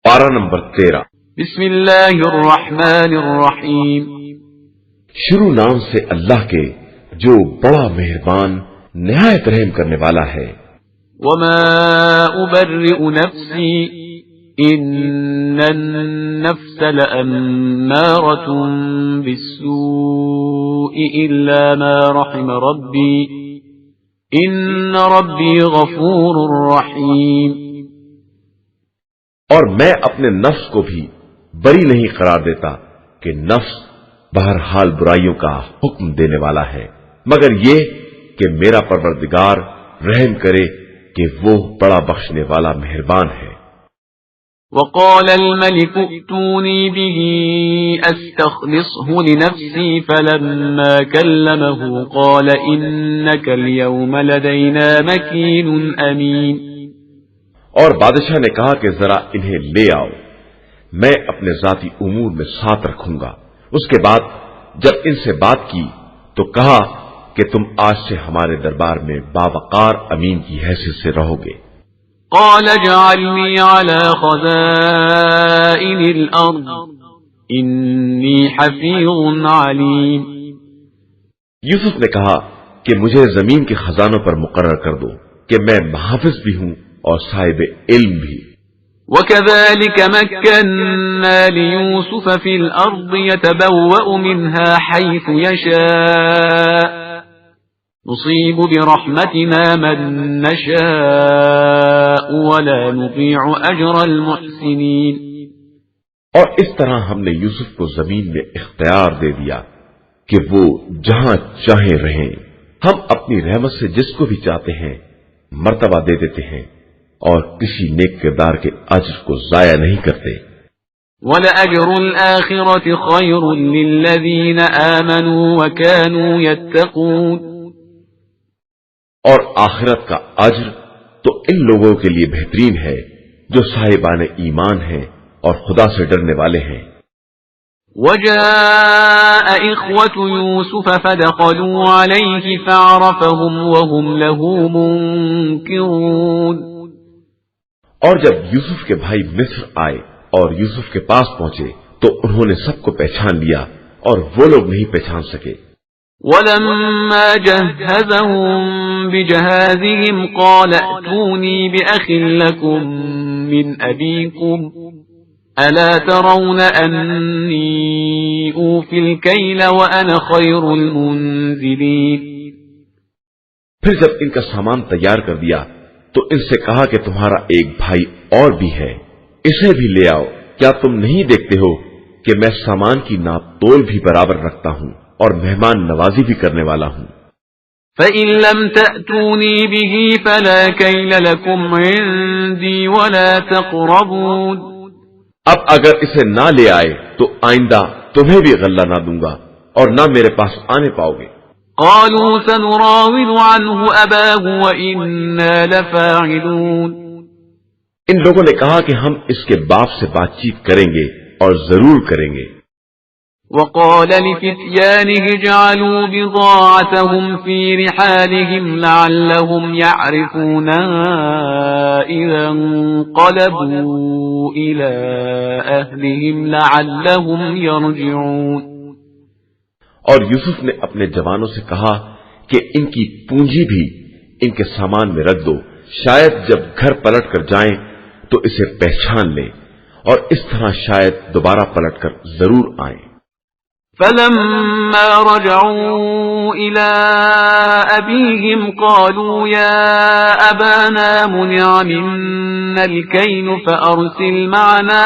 پارہ نمبر 13۔ بسم اللہ الرحمن الرحیم، شروع نام سے اللہ کے جو بڑا مہربان نہایت رحم کرنے والا ہے۔ وما ابرئ نفسی ان النفس لأمارة بالسوء الا ما رحم ربی ان ربی غفور رحیم۔ اور میں اپنے نفس کو بھی بری نہیں قرار دیتا کہ نفس بہرحال برائیوں کا حکم دینے والا ہے، مگر یہ کہ میرا پروردگار رحم کرے کہ وہ بڑا بخشنے والا مہربان ہے۔ وقال الملك ائتوني به استخلصه لنفسي فلما كلمه قال انك اليوم لدينا مكين امين۔ اور بادشاہ نے کہا کہ ذرا انہیں لے آؤ، میں اپنے ذاتی امور میں ساتھ رکھوں گا۔ اس کے بعد جب ان سے بات کی تو کہا کہ تم آج سے ہمارے دربار میں باوقار امین کی حیثیت سے رہو گے۔ قال اجعلني على خزائن الارض انی حفیظ علیم۔ یوسف نے کہا کہ مجھے زمین کے خزانوں پر مقرر کر دو کہ میں محافظ بھی ہوں اور صاحب علم بھی۔ وكذلك مكنا ليوسف في الأرض يتبوأ منها حيث يشاء نصيب برحمتنا من نشاء ولا نضيع أجر المحسنين۔ اور اس طرح ہم نے یوسف کو زمین میں اختیار دے دیا کہ وہ جہاں چاہیں رہیں، ہم اپنی رحمت سے جس کو بھی چاہتے ہیں مرتبہ دے دیتے ہیں اور کسی نیک کردار کے اجر کو ضائع نہیں کرتے۔ وَلَأَجْرُ الْآخِرَةِ خَيْرٌ لِلَّذِينَ آمَنُوا وَكَانُوا يَتَّقُونَ۔ اور آخرت کا اجر تو ان لوگوں کے لیے بہترین ہے جو صاحبان ایمان ہیں اور خدا سے ڈرنے والے ہیں۔ وجاء إخوة يوسف فدخلوا عليه فعرفهم وهم له منكرون۔ اور جب یوسف کے بھائی مصر آئے اور یوسف کے پاس پہنچے تو انہوں نے سب کو پہچان لیا اور وہ لوگ نہیں پہچان سکے۔ ولما جهزهم بجهازهم قال ائتوني بأخ لكم من أبيكم ألا ترون أني أوفي الكيل وأنا خير المنزلين۔ پھر جب ان کا سامان تیار کر دیا تو ان سے کہا کہ تمہارا ایک بھائی اور بھی ہے، اسے بھی لے آؤ، کیا تم نہیں دیکھتے ہو کہ میں سامان کی ناپ تول بھی برابر رکھتا ہوں اور مہمان نوازی بھی کرنے والا ہوں۔ فَإِن لَّمْ تَأْتُونِي بِهِ فَلَا كَيْلَ لَكُمْ عِندِي وَلَا تَقْرَبُونِ۔ اب اگر اسے نہ لے آئے تو آئندہ تمہیں بھی غلہ نہ دوں گا اور نہ میرے پاس آنے پاؤ گے۔ قالوا سنراود عنه أباه وإنا لفاعلون۔ ان لوگوں نے کہا کہ ہم اس کے باپ سے بات چیت کریں گے اور ضرور کریں گے۔ وقال لفتيانه اجعلوا بضاعتهم في رحالهم لعلهم يعرفونها إذا انقلبوا إلى أهلهم لعلهم يرجعون۔ اور یوسف نے اپنے جوانوں سے کہا کہ ان کی پونجی بھی ان کے سامان میں رکھ دو، شاید جب گھر پلٹ کر جائیں تو اسے پہچان لیں اور اس طرح شاید دوبارہ پلٹ کر ضرور آئیں۔ فلما رجعوا إلى أبيهم قالوا يا أبانا منع منا الكيل فأرسل معنا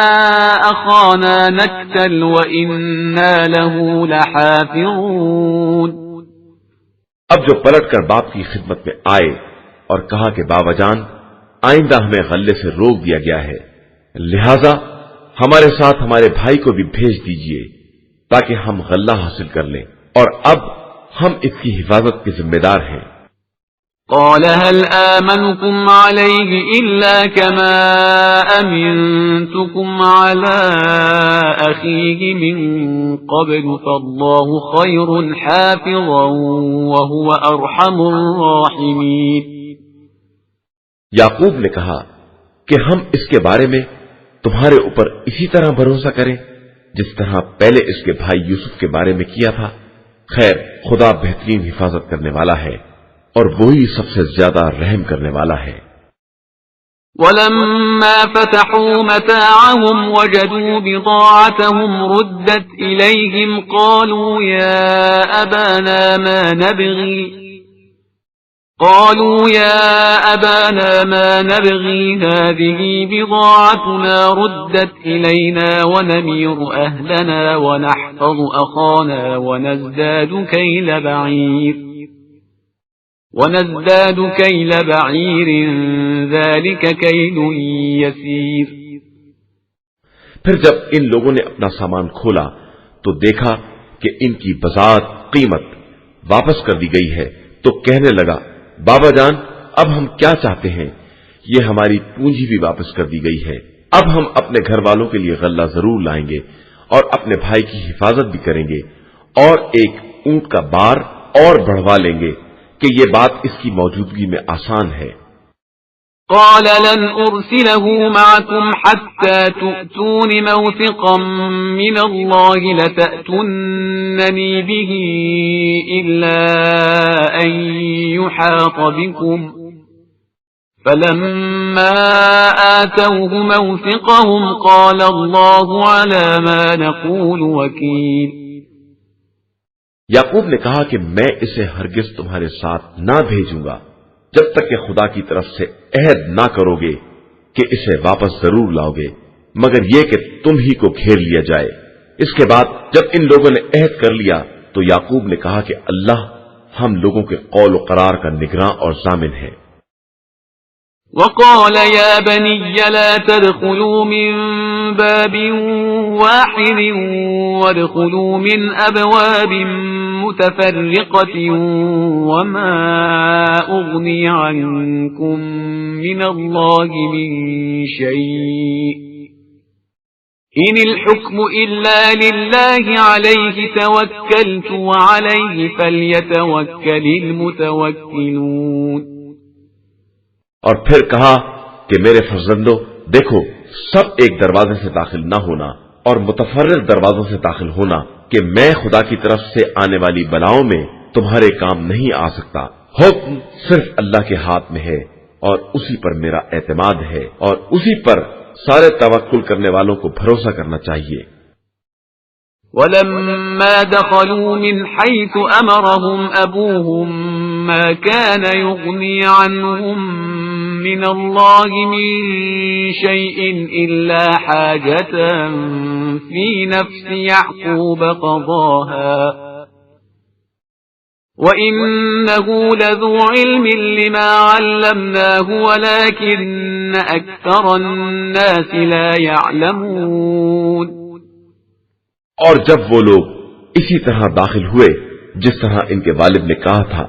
أخانا نكتل وإنا له لحافظون۔ اب جو پلٹ کر باپ کی خدمت میں آئے اور کہا کہ بابا جان آئندہ ہمیں غلے سے روک دیا گیا ہے، لہذا ہمارے ساتھ ہمارے بھائی کو بھی بھیج دیجئے تاکہ ہم غلہ حاصل کر لیں، اور اب ہم اس کی حفاظت کے ذمہ دار ہیں۔ قال هل آمنكم عليه إلا كما أمنتكم على أخيه من قبل فالله خير حافظا وهو أرحم الراحمين۔ یعقوب نے کہا کہ ہم اس کے بارے میں تمہارے اوپر اسی طرح بھروسہ کریں جس طرح پہلے اس کے بھائی یوسف کے بارے میں کیا تھا؟ خیر، خدا بہترین حفاظت کرنے والا ہے اور وہی سب سے زیادہ رحم کرنے والا ہے۔ ولما فتحوا متاعهم وجدوا بضاعتهم ردت إليهم قالوا يا أبانا ما نبغي هذه بضاعتنا ردت إلينا ونمير أهلنا ونحفظ أخانا ونزداد كيل بعير ذلك كيل يسير۔ پھر جب ان لوگوں نے اپنا سامان کھولا تو دیکھا کہ ان کی بضاعت قیمت واپس کر دی گئی ہے، تو کہنے لگا، بابا جان، اب ہم کیا چاہتے ہیں؟ یہ ہماری پونجی بھی واپس کر دی گئی ہے، اب ہم اپنے گھر والوں کے لیے غلہ ضرور لائیں گے اور اپنے بھائی کی حفاظت بھی کریں گے اور ایک اونٹ کا بار اور بڑھوا لیں گے کہ یہ بات اس کی موجودگی میں آسان ہے۔ قال لن أرسله معكم حتى تؤتون موثقا من الله لتأتونني به إلا أن يحاط بكم فلما آتوه موثقهم قال الله على ما نقول وكيل۔ یعقوب نے کہا کہ میں اسے ہرگز تمہارے ساتھ نہ بھیجوں گا جب تک کہ خدا کی طرف سے عہد نہ کرو گے کہ اسے واپس ضرور لاؤ گے، مگر یہ کہ تم ہی کو گھیر لیا جائے۔ اس کے بعد جب ان لوگوں نے عہد کر لیا تو یعقوب نے کہا کہ اللہ ہم لوگوں کے قول و قرار کا نگراں اور ضامن ہے۔ وقال يا بني لا تدخلوا من باب واحد وادخلوا من أبواب متفرقة وما أغني عنكم من الله من شيء إن الحكم إلا لله عليه توكلت وعليه فليتوكل المتوكلون۔ اور پھر کہا کہ میرے فرزندو دیکھو، سب ایک دروازے سے داخل نہ ہونا اور متفرق دروازوں سے داخل ہونا کہ میں خدا کی طرف سے آنے والی بلاؤں میں تمہارے کام نہیں آ سکتا۔ حکم صرف اللہ کے ہاتھ میں ہے اور اسی پر میرا اعتماد ہے اور اسی پر سارے توکل کرنے والوں کو بھروسہ کرنا چاہیے۔ ولما دخلوا من حيث أمرهم أبوهم ما كان يغني عنهم من الله من شيء إلا حاجة في نفس يعقوب قضاها وإنه لذو علم لما علمناه ولكن أكثر الناس لا يعلمون۔ اور جب وہ لوگ اسی طرح داخل ہوئے جس طرح ان کے والد نے کہا تھا،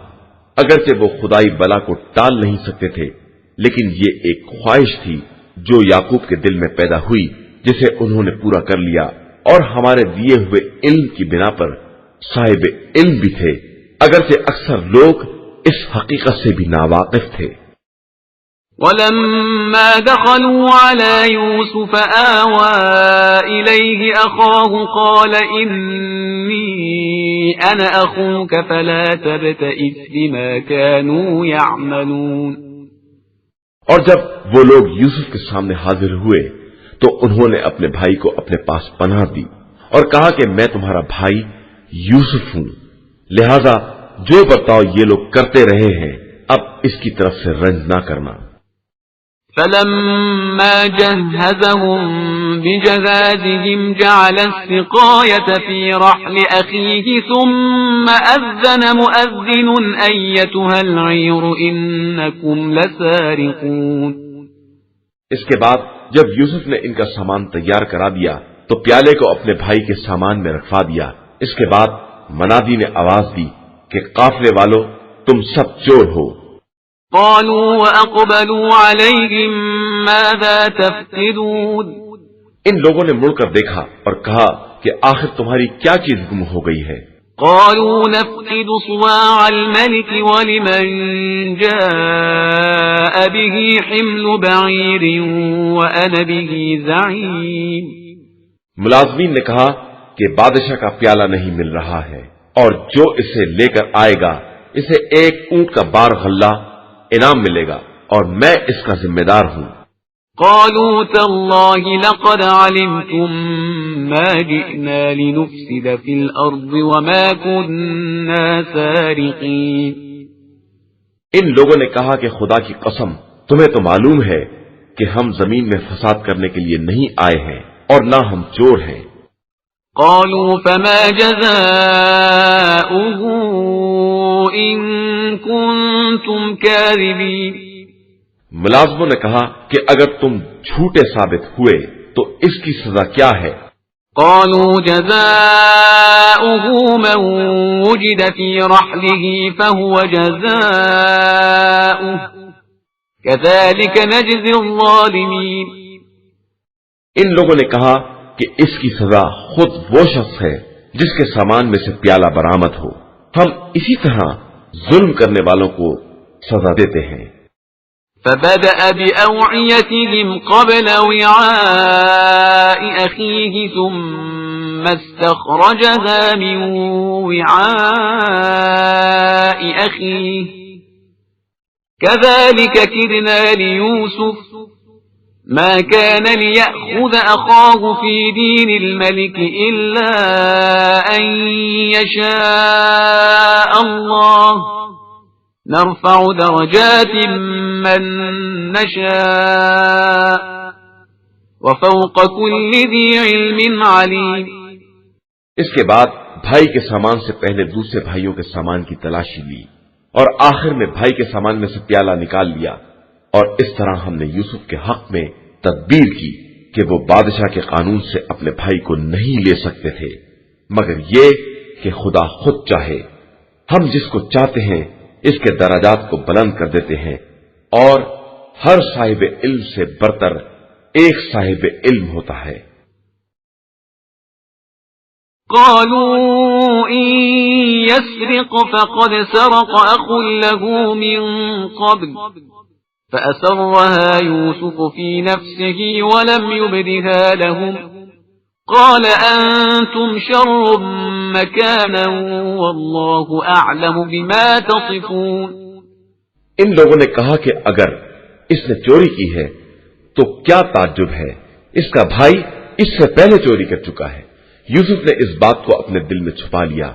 اگرچہ وہ خدائی بلا کو ٹال نہیں سکتے تھے، لیکن یہ ایک خواہش تھی جو یعقوب کے دل میں پیدا ہوئی جسے انہوں نے پورا کر لیا، اور ہمارے دیے ہوئے علم کی بنا پر صاحب علم بھی تھے، اگرچہ اکثر لوگ اس حقیقت سے بھی ناواقف تھے۔ ولما دخلوا على يوسف آوى إليه أخاه قال إني أنا أخوك فلا تبتئس بما كانوا يعملون۔ اور جب وہ لوگ یوسف کے سامنے حاضر ہوئے تو انہوں نے اپنے بھائی کو اپنے پاس پناہ دی اور کہا کہ میں تمہارا بھائی یوسف ہوں، لہذا جو برتاؤ یہ لوگ کرتے رہے ہیں اب اس کی طرف سے رنج نہ کرنا۔ فلما جهزهم بجهازهم جعل السقاية في رحل أخيه ثم أذن مؤذن أيتها العير إنكم لسارقون۔ اس کے بعد جب یوسف نے ان کا سامان تیار کرا دیا تو پیالے کو اپنے بھائی کے سامان میں رکھوا دیا۔ اس کے بعد منادی نے آواز دی کہ قافلے والو تم سب چور ہو۔ قالوا وأقبلوا عليهم ماذا تفقدون۔ ان لوگوں نے مڑ کر دیکھا اور کہا کہ آخر تمہاری کیا چیز گم ہو گئی ہے؟ قالوا نفقد صواع الملك ولمن جاء به حمل بعير وأنا به زعيم. ملازمین نے کہا کہ بادشاہ کا پیالہ نہیں مل رہا ہے اور جو اسے لے کر آئے گا اسے ایک اونٹ کا بار غلہ انعام ملے گا اور میں اس کا ذمہ دار ہوں. قالوا تالله لقد علمتم ما جئنا لنفسد في الأرض وما كنا سارقين. ان لوگوں نے کہا کہ خدا کی قسم تمہیں تو معلوم ہے کہ ہم زمین میں فساد کرنے کے لیے نہیں آئے ہیں اور نہ ہم چور ہیں. قالوا فما جزاؤه إن كنتم كاذبين. ملازموں نے کہا کہ اگر تم جھوٹے ثابت ہوئے تو اس کی سزا کیا ہے؟ قالوا جزاؤه من وجد في رحله فهو جزاؤه كذلك نجزي الظالمين. ان لوگوں نے کہا کہ اس کی سزا خود وہ شخص ہے جس کے سامان میں سے پیالہ برآمد ہو. ہم اسی طرح ظلم کرنے والوں کو سزا دیتے ہیں. فبدأ بأوعيتهم قبل وعاء أخيه ثم استخرجها من وعاء أخيه كذلك كدنا ليوسف ما كان ليأخذ أخاه في دين الملك إلا أن يشاء الله نرفع درجات من نشاء وفوق كل ذي علم عليم. اس کے بعد بھائی کے سامان سے پہلے دوسرے بھائیوں کے سامان کی تلاشی لی اور آخر میں بھائی کے سامان میں سے پیالہ نکال لیا اور اس طرح ہم نے یوسف کے حق میں تدبیر کی کہ وہ بادشاہ کے قانون سے اپنے بھائی کو نہیں لے سکتے تھے مگر یہ کہ خدا خود چاہے. ہم جس کو چاہتے ہیں اس کے درجات کو بلند کر دیتے ہیں اور ہر صاحب علم سے برتر ایک صاحب علم ہوتا ہے. قالوا إن يسرق فقد سرق أخ له من قبل فأسرها يوسف في نفسه ولم يبدها لهم قال أنتم شر مكانا والله أعلم بما تصفون. ان لوگوں نے کہا کہ اگر اس نے چوری کی ہے تو کیا تعجب ہے، اس کا بھائی اس سے پہلے چوری کر چکا ہے. یوسف نے اس بات کو اپنے دل میں چھپا لیا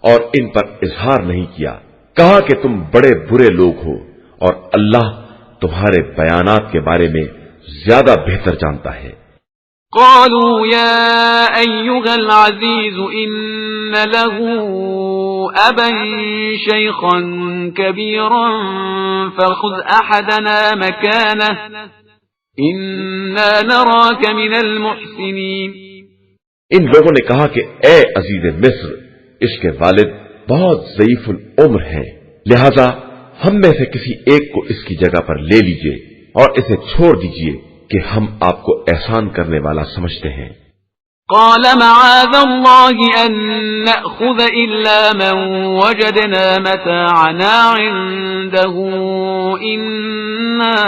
اور ان پر اظہار نہیں کیا. کہا کہ تم بڑے برے لوگ ہو اور اللہ تمہارے بیانات کے بارے میں زیادہ بہتر جانتا ہے. قالوا يا أيها العزيز إن له أبا شيخا كبيرا فخذ أحدنا مكانه إنا نراك من المحسنين. ان لوگوں نے کہا کہ اے عزیز مصر، اس کے والد بہت ضعیف العمر ہیں، لہذا ہم میں سے کسی ایک کو اس کی جگہ پر لے لیجئے اور اسے چھوڑ دیجئے کہ ہم آپ کو احسان کرنے والا سمجھتے ہیں. قال معاذ الله أن نأخذ إلا من وجدنا متاعنا عنده إنا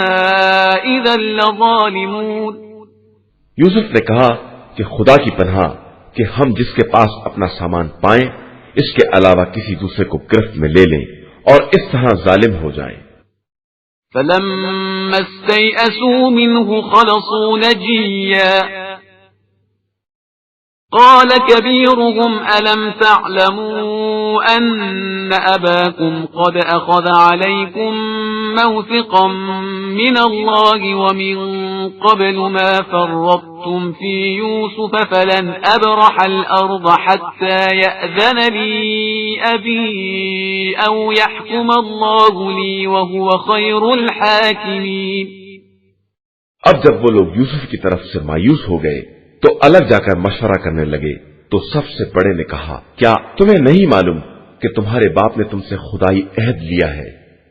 إذا لظالمون. یوسف نے کہا کہ خدا کی پناہ کہ ہم جس کے پاس اپنا سامان پائیں اس کے علاوہ کسی دوسرے کو گرفت میں لے لیں اور اس طرح ظالم ہو جائیں. فلما استيئسوا منه خلصوا نجيا قال كبيرهم ألم تعلموا أن أباكم قد أخذ عليكم موثقا من الله ومن قبل ما فرطتم في يوسف فلن أبرح الأرض حتى يأذن لي أبي أو يحكم الله لي وهو خير الحاكمين. اب جب وہ لوگ یوسف کی طرف سے مایوس ہو گئے تو الگ جا کر مشورہ کرنے لگے تو سب سے بڑے نے کہا کیا تمہیں نہیں معلوم کہ تمہارے باپ نے تم سے خدائی عہد لیا ہے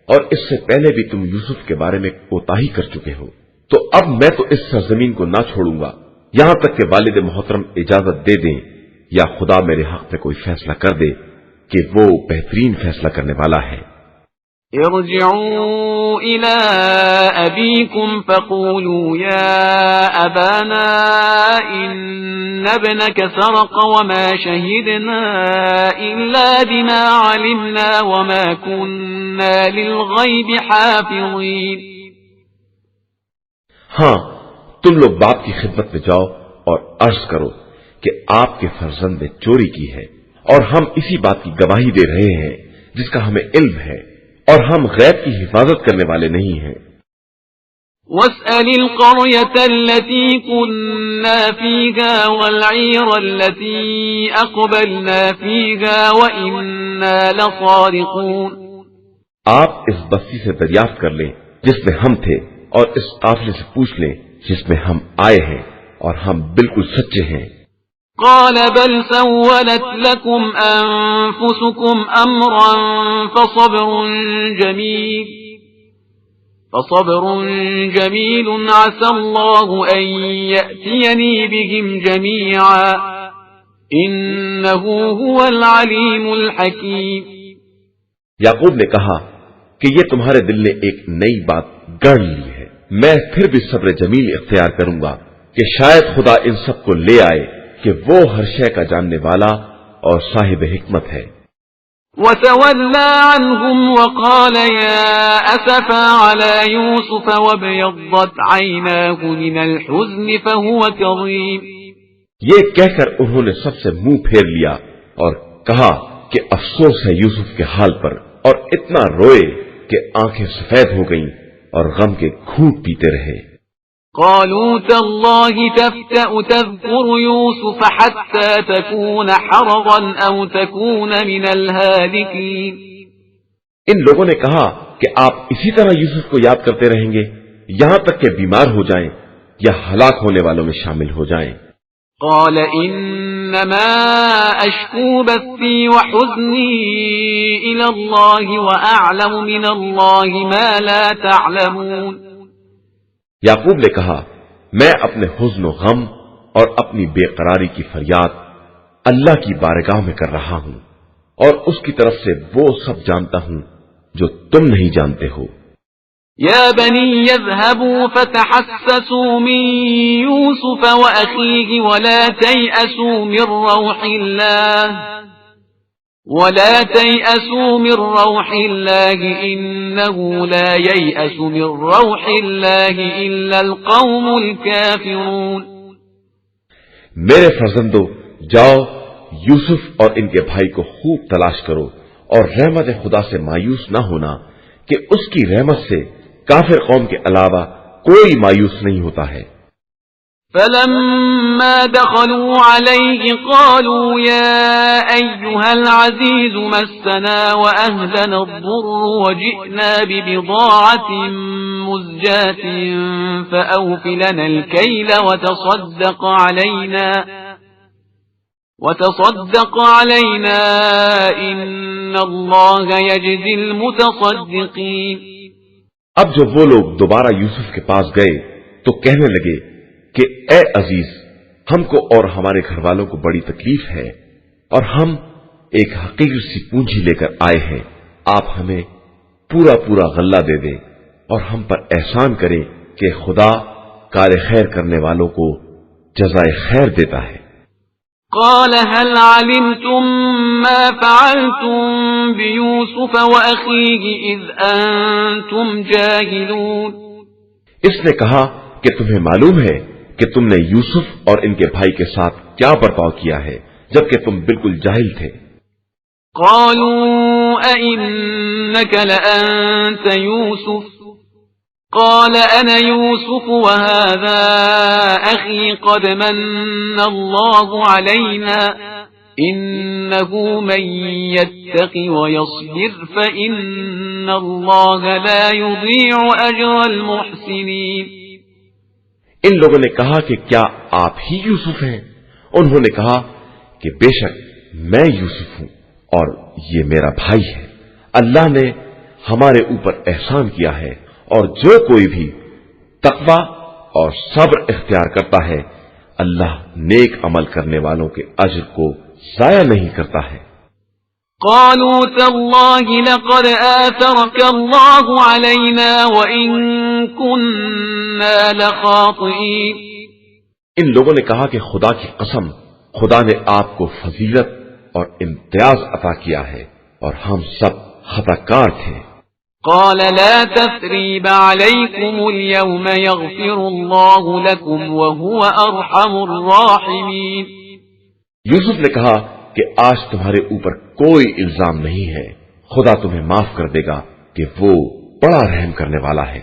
اور اس سے پہلے بھی تم یوسف کے بارے میں کوتاہی کر چکے ہو، تو اب میں تو اس سرزمین کو نہ چھوڑوں گا یہاں تک کہ والد محترم اجازت دے دیں یا خدا میرے حق میں کوئی فیصلہ کر دے کہ وہ بہترین فیصلہ کرنے والا ہے۔ ارجعوا إلى أبيكم فقولوا يا أبانا إن ابنك سرق وما شهدنا إلا بما علمنا وما كنا للغيب حافظين۔ ہاں، تم لوگ باپ کی خدمت میں جاؤ اور عرض کرو کہ آپ کے فرزند نے چوری کی ہے، اور ہم اسی بات کی گواہی دے رہے ہیں جس کا ہمیں علم ہے، اور ہم غیب کی حفاظت کرنے والے نہیں ہیں۔ واسأل القرية التي كنا فيها والعير التي أقبلنا فيها وإنا لصادقون۔ آپ اس بستی سے دریافت کر لیں جس میں ہم تھے، اور اس قافلے سے پوچھ لیں جس میں ہم آئے ہیں، اور ہم بالکل سچے ہیں۔ قال بل سولت لكم أنفسكم أمرا فصبر جميل عسى الله أن يأتيني بهم جميعا إنه هو العليم الحكيم۔ یعقوب نے کہا کہ یہ تمہارے دل نے ایک نئی بات گڑھ لی ہے، میں پھر بھی صبر جمیل اختیار کروں گا کہ شاید خدا ان سب کو لے آئے کہ وہ ہر شے کا جاننے والا اور صاحب حکمت ہے۔ وتولى عنهم وقال يا أسفا على يوسف وابيضت عيناه من الحزن فهو كظيم۔ یہ کہہ کر انہوں نے سب سے منہ پھیر لیا اور کہا کہ افسوس ہے یوسف کے حال پر، اور اتنا روئے کہ آنکھیں سفید ہو گئیں اور غم کے گھونٹ پیتے رہے۔ قالوا تالله تفتأ تذكر يوسف حتى تكون حرضا أو تكون من الهالكين۔ ان لوگوں نے کہا کہ آپ اسی طرح یوسف کو یاد کرتے رہیں گے یہاں تک کہ بیمار ہو جائیں یا ہلاک ہونے والوں میں شامل ہو جائیں۔ قال إنما أشكو بثي وحزني إلى الله وأعلم من الله ما لا تعلمون۔ یعقوب نے کہا میں اپنے حزن و غم اور اپنی بے قراری کی فریاد اللہ کی بارگاہ میں کر رہا ہوں، اور اس کی طرف سے وہ سب جانتا ہوں جو تم نہیں جانتے ہو۔ يا بني يذهبوا فتحسسوا من يوسف وأخيه ولا تيأسوا من روح الله إنه لا ييأس من روح الله إلا القوم الكافرون۔ میرے فرزندو، جاؤ یوسف اور ان کے بھائی کو خوب تلاش کرو، اور رحمت خدا سے مایوس نہ ہونا کہ اس کی رحمت سے کافر قوم کے علاوہ کوئی مایوس نہیں ہوتا ہے۔ فلما دخلوا عليه قالوا يا أيها العزيز مسنا وأهلنا الضر وجئنا ببضاعة مزجاة فأوف لنا الكيل وتصدق علينا إن الله يجزي المتصدقين۔ اب جب وہ لوگ دوبارہ یوسف کے پاس گئے تو کہنے لگے کہ اے عزیز، ہم کو اور ہمارے گھر والوں کو بڑی تکلیف ہے، اور ہم ایک حقیر سی پونجی لے کر آئے ہیں، آپ ہمیں پورا پورا غلہ دے دیں اور ہم پر احسان کریں کہ خدا کار خیر کرنے والوں کو جزائے خیر دیتا ہے۔ قال هل علمتم ما فعلتم بيوسف وأخيه إذ أنتم جاهلون؟ اس نے کہا کہ تمہیں معلوم ہے کہ تم نے یوسف اور ان کے بھائی کے ساتھ کیا برتاؤ کیا ہے جبکہ تم بالکل جاہل تھے۔ قالوا أئنك لأنت يوسف؟ قال أنا يوسف وهذا أخي قد من الله علينا إنه من يتق ويصبر فإن الله لا يضيع أجر المحسنين۔ ان لوگوں نے کہا کہ کیا آپ ہی یوسف ہیں؟ انہوں نے کہا کہ بے شک میں یوسف ہوں اور یہ میرا بھائی ہے، اللہ نے ہمارے اوپر احسان کیا ہے، اور جو کوئی بھی تقوی اور صبر اختیار کرتا ہے اللہ نیک عمل کرنے والوں کے اجر کو ضائع نہیں کرتا ہے۔ قالوا تالله لقد آثرك الله علينا وإن كنا لخاطئين۔ ان لوگوں نے کہا کہ خدا کی قسم، خدا نے آپ کو فضیلت اور امتیاز عطا کیا ہے اور ہم سب خطا کار تھے۔ قال لا تثريب عليكم اليوم يغفر الله لكم وهو أرحم الراحمين۔ یوسف نے کہا کہ آج تمہارے اوپر کوئی الزام نہیں ہے، خدا تمہیں معاف کر دے گا کہ وہ بڑا رحم کرنے والا ہے۔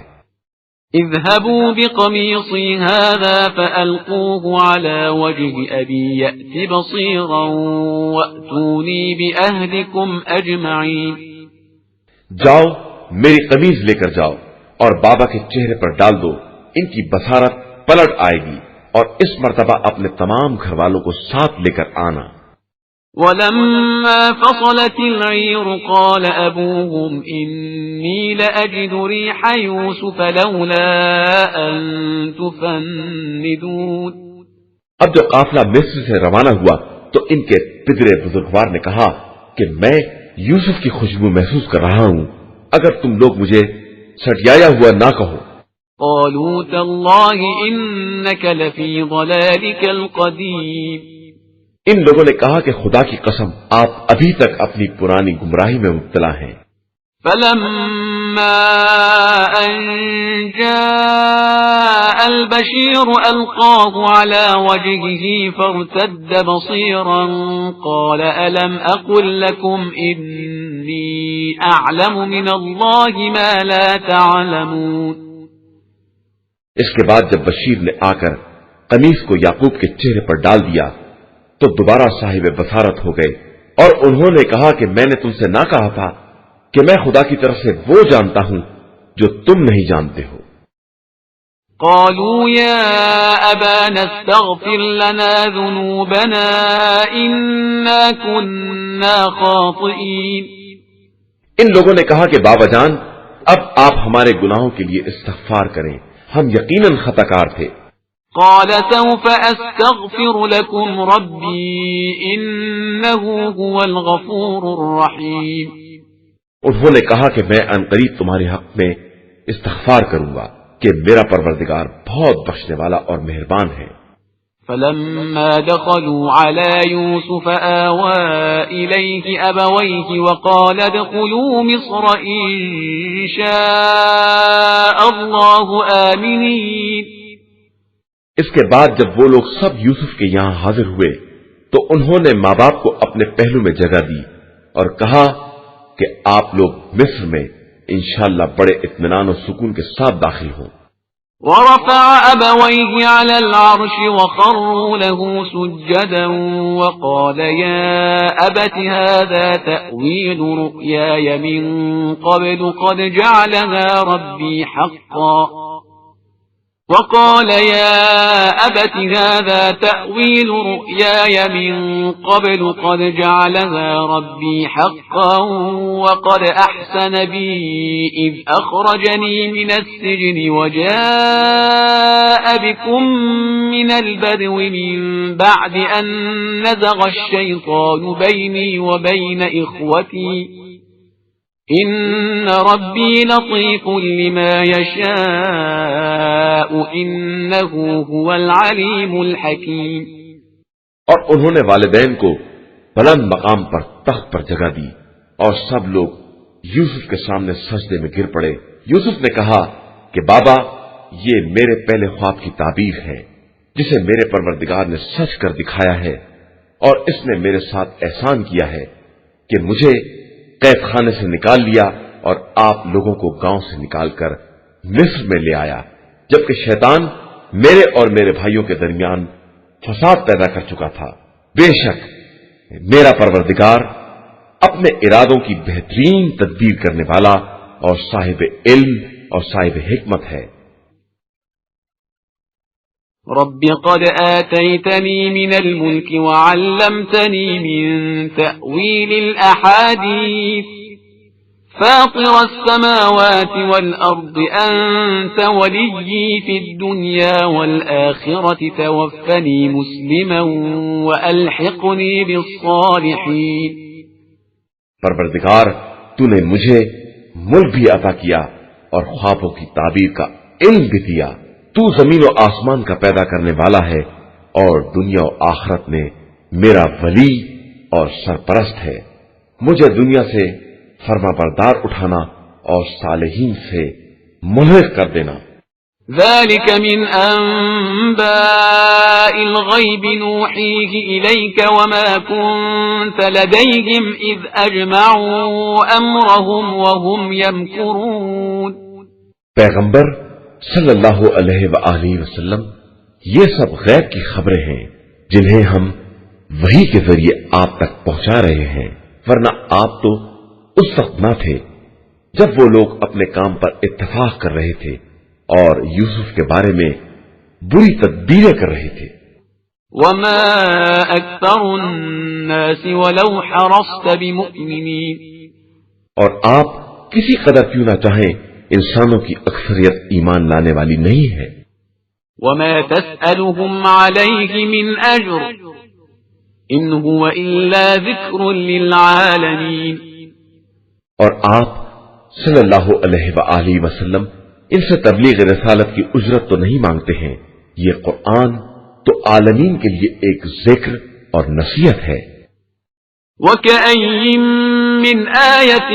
اذهبوا بقميصي هذا فألقوه على وجه أبي يأت بصيرا وأتوني بأهلكم أجمعين۔ جاؤ میری قمیض لے کر جاؤ اور بابا کے چہرے پر ڈال دو، ان کی بصارت پلٹ آئے گی، اور اس مرتبہ اپنے تمام گھر والوں کو ساتھ لے کر آنا۔ ولما فصلت العير قال أبوهم إني لأجد ريح يوسف لولا أن تفندون۔ اب جب قافلہ مصر سے روانہ ہوا تو ان کے پدرے بزرگوار نے کہا کہ میں یوسف کی خوشبو محسوس کر رہا ہوں، اگر تم لوگ مجھے سٹیایا ہوا نہ کہو۔ قالوا تالله إنك لفي ضلالك القديم۔ ان لوگوں نے کہا کہ خدا کی قسم آپ ابھی تک اپنی پرانی گمراہی میں مبتلا ہیں۔ فلما أن جاء البشير ألقاه على وجهه فارتد بصيرا قال ألم أقل لكم إني أعلم من الله ما لا تعلمون۔ اس کے بعد جب بشیر نے آ کر قمیص کو یعقوب کے چہرے پر ڈال دیا تو دوبارہ صاحب بصارت ہو گئے، اور انہوں نے کہا کہ میں نے تم سے نہ کہا تھا کہ میں خدا کی طرف سے وہ جانتا ہوں جو تم نہیں جانتے ہو۔ قالوا يا أبانا استغفر لنا ذنوبنا إنا كنا خاطئين۔ ان لوگوں نے کہا کہ بابا جان اب آپ ہمارے گناہوں کے لیے استغفار کریں، ہم یقیناً خطا کار تھے۔ قال سوف أستغفر لكم ربي إنه هو الغفور الرحيم۔ انہوں نے کہا کہ میں عنقریب تمہارے حق میں استغفار کروں گا کہ میرا پروردگار بہت بخشنے والا اور مہربان ہے۔ فلما دخلوا على يوسف آوى إليه أبويه وقال ادخلوا مصر إن شاء الله آمنين۔ اس کے بعد جب وہ لوگ سب یوسف کے یہاں حاضر ہوئے تو انہوں نے ماں باپ کو اپنے پہلو میں جگہ دی اور کہا کہ آپ لوگ مصر میں انشاءاللہ بڑے اطمینان و سکون کے ساتھ داخل ہوں۔ ورفع أبويه على العرش وخروا له سجدا وقال يا أبت هذا تأويل رؤياي من قبل قد جعلها ربي حقا وقال يا أبت هذا تأويل رؤياي من قبل قد جعلها ربي حقا وقد أحسن بي إذ أخرجني من السجن وجاء بكم من البدو من بعد أن نزغ الشيطان بيني وبين إخوتي إن ربي لطيف لما يشاء إنه هو العليم الحكيم۔ اور انہوں نے والدین کو بلند مقام پر تخت پر جگہ دی اور سب لوگ یوسف کے سامنے سجدے میں گر پڑے۔ یوسف نے کہا کہ بابا یہ میرے پہلے خواب کی تعبیر ہے جسے میرے پروردگار نے سچ کر دکھایا ہے، اور اس نے میرے ساتھ احسان کیا ہے کہ مجھے قید خانے سے نکال لیا اور آپ لوگوں کو گاؤں سے نکال کر مصر میں لے آیا، جبکہ شیطان میرے اور میرے بھائیوں کے درمیان فساد پیدا کر چکا تھا۔ بے شک میرا پروردگار اپنے ارادوں کی بہترین تدبیر کرنے والا اور صاحب علم اور صاحب حکمت ہے۔ رب قد آتيتني من الملك وعلمتني من تأويل الأحاديث فاطر السماوات والأرض أنت وليي في الدنيا والآخرة توفني مسلما وألحقني بالصالحين۔ پروردگار تو نے مجھے ملک بھی عطا کیا اور خوابوں کی تعبیر کا علم بھی دیا. تو زمین و آسمان کا پیدا کرنے والا ہے اور دنیا و آخرت میں میرا ولی اور سرپرست ہے. مجھے دنیا سے فرما بردار اٹھانا اور صالحین سے ملحق کر دینا. ذلك من أنباء الغيب نوحيه إليك وما كنت لديهم إذ أجمعوا أمرهم وهم يمكرون. پیغمبر صلی اللہ علیہ وآلہ وسلم یہ سب غیب کی خبریں ہیں جنہیں ہم وحی کے ذریعے آپ تک پہنچا رہے ہیں، ورنہ آپ تو اس وقت نہ تھے جب وہ لوگ اپنے کام پر اتفاق کر رہے تھے اور یوسف کے بارے میں بری تدبیریں کر رہے تھے. وما أكثر الناس ولو حرصت بمؤمنين. اور آپ کسی قدر کیوں نہ چاہیں انسانوں کی اکثریت ایمان لانے والی نہیں ہے. وما تسألهم عليه من أجر إن هو إلا ذكر للعالمين. اور آپ صلی اللہ علیہ وآلہ وسلم ان سے تبلیغ رسالت کی اجرت تو نہیں مانگتے ہیں، یہ قرآن تو عالمین کے لیے ایک ذکر اور نصیحت ہے. وَكَأَيٍّ مِّنْ آيَةٍ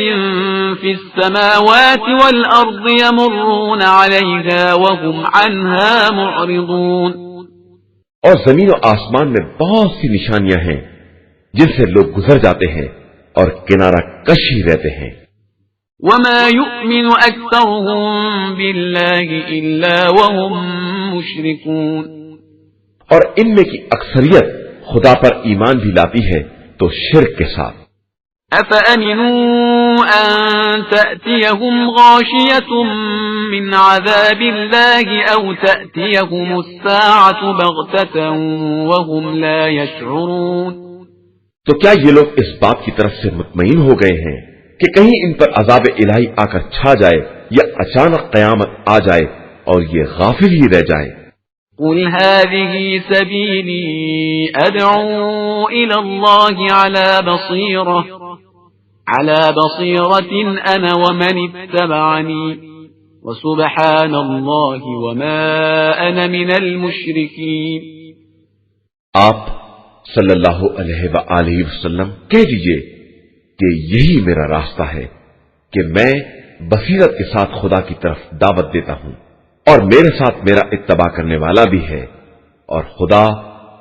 فِي السَّمَاوَاتِ وَالْأَرْضِ يَمُرُّونَ عَلَيْهَا وَهُمْ عَنْهَا مُعْرِضُونَ. اور زمین و آسمان میں بہت سی نشانیاں ہیں جن سے لوگ گزر جاتے ہیں اور کنارہ کش ہی رہتے ہیں. وَمَا يُؤْمِنُ أَكْثَرُهُم بِاللَّهِ إِلَّا وَهُم مُشْرِكُونَ. اور ان میں کی اکثریت خدا پر ایمان بھی لاتی ہے تو شرک کے ساتھ. أَفَأَمِنُوا أَن تَأْتِيَهُمْ غَاشِيَةٌ مِّنْ عَذَابِ اللَّهِ أَوْ تَأْتِيَهُمُ السَّاعَةُ بَغْتَةً وَهُمْ لَا يَشْعُرُونَ. تو کیا یہ لوگ اس بات کی طرف سے مطمئن ہو گئے ہیں کہ کہیں ان پر عذاب الہی آ کر چھا جائے یا اچانک قیامت آ جائے اور یہ غافل ہی رہ جائے. قل هذه سبيلي أدعو إلى الله على بصيرة أنا ومن اتبعني وسبحان الله وما أنا من المشركين. آپ صلی اللہ علیہ وآلہ وسلم کہہ دیجئے کہ یہی میرا راستہ ہے کہ میں بصیرت کے ساتھ خدا کی طرف دعوت دیتا ہوں اور میرے ساتھ میرا اتباع کرنے والا بھی ہے، اور خدا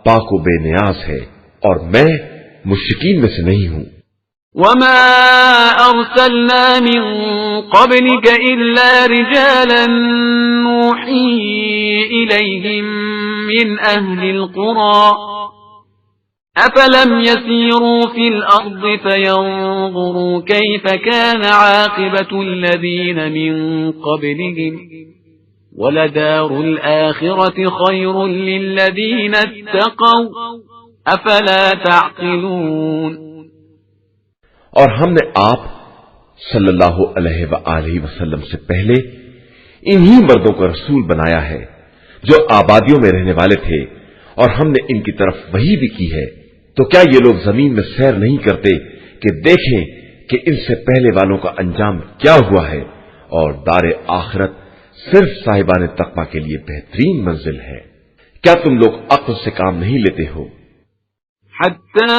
پاک و بے نیاز ہے اور میں مشرکین میں سے نہیں ہوں. وما أرسلنا من قبلك إلا رجالا نوحي إليهم من أهل القرى أفلم يسيروا في الأرض فينظروا كيف كان عاقبة الذين من قبلهم وَلَدَارُ الْآخِرَةِ خَيْرٌ لِلَّذِينَ اتَّقَوْا أَفَلَا تَعْقِلُونَ. اور ہم نے آپ صلی اللہ علیہ وآلہ وسلم سے پہلے انہی مردوں کو رسول بنایا ہے جو آبادیوں میں رہنے والے تھے، اور ہم نے ان کی طرف وحی بھی کی ہے. تو کیا یہ لوگ زمین میں سیر نہیں کرتے کہ دیکھیں کہ ان سے پہلے والوں کا انجام کیا ہوا ہے، اور دار آخرت صرف صاحبان تقوی کے لیے بہترین منزل ہے. کیا تم لوگ عقل سے کام نہیں لیتے ہو؟ حتى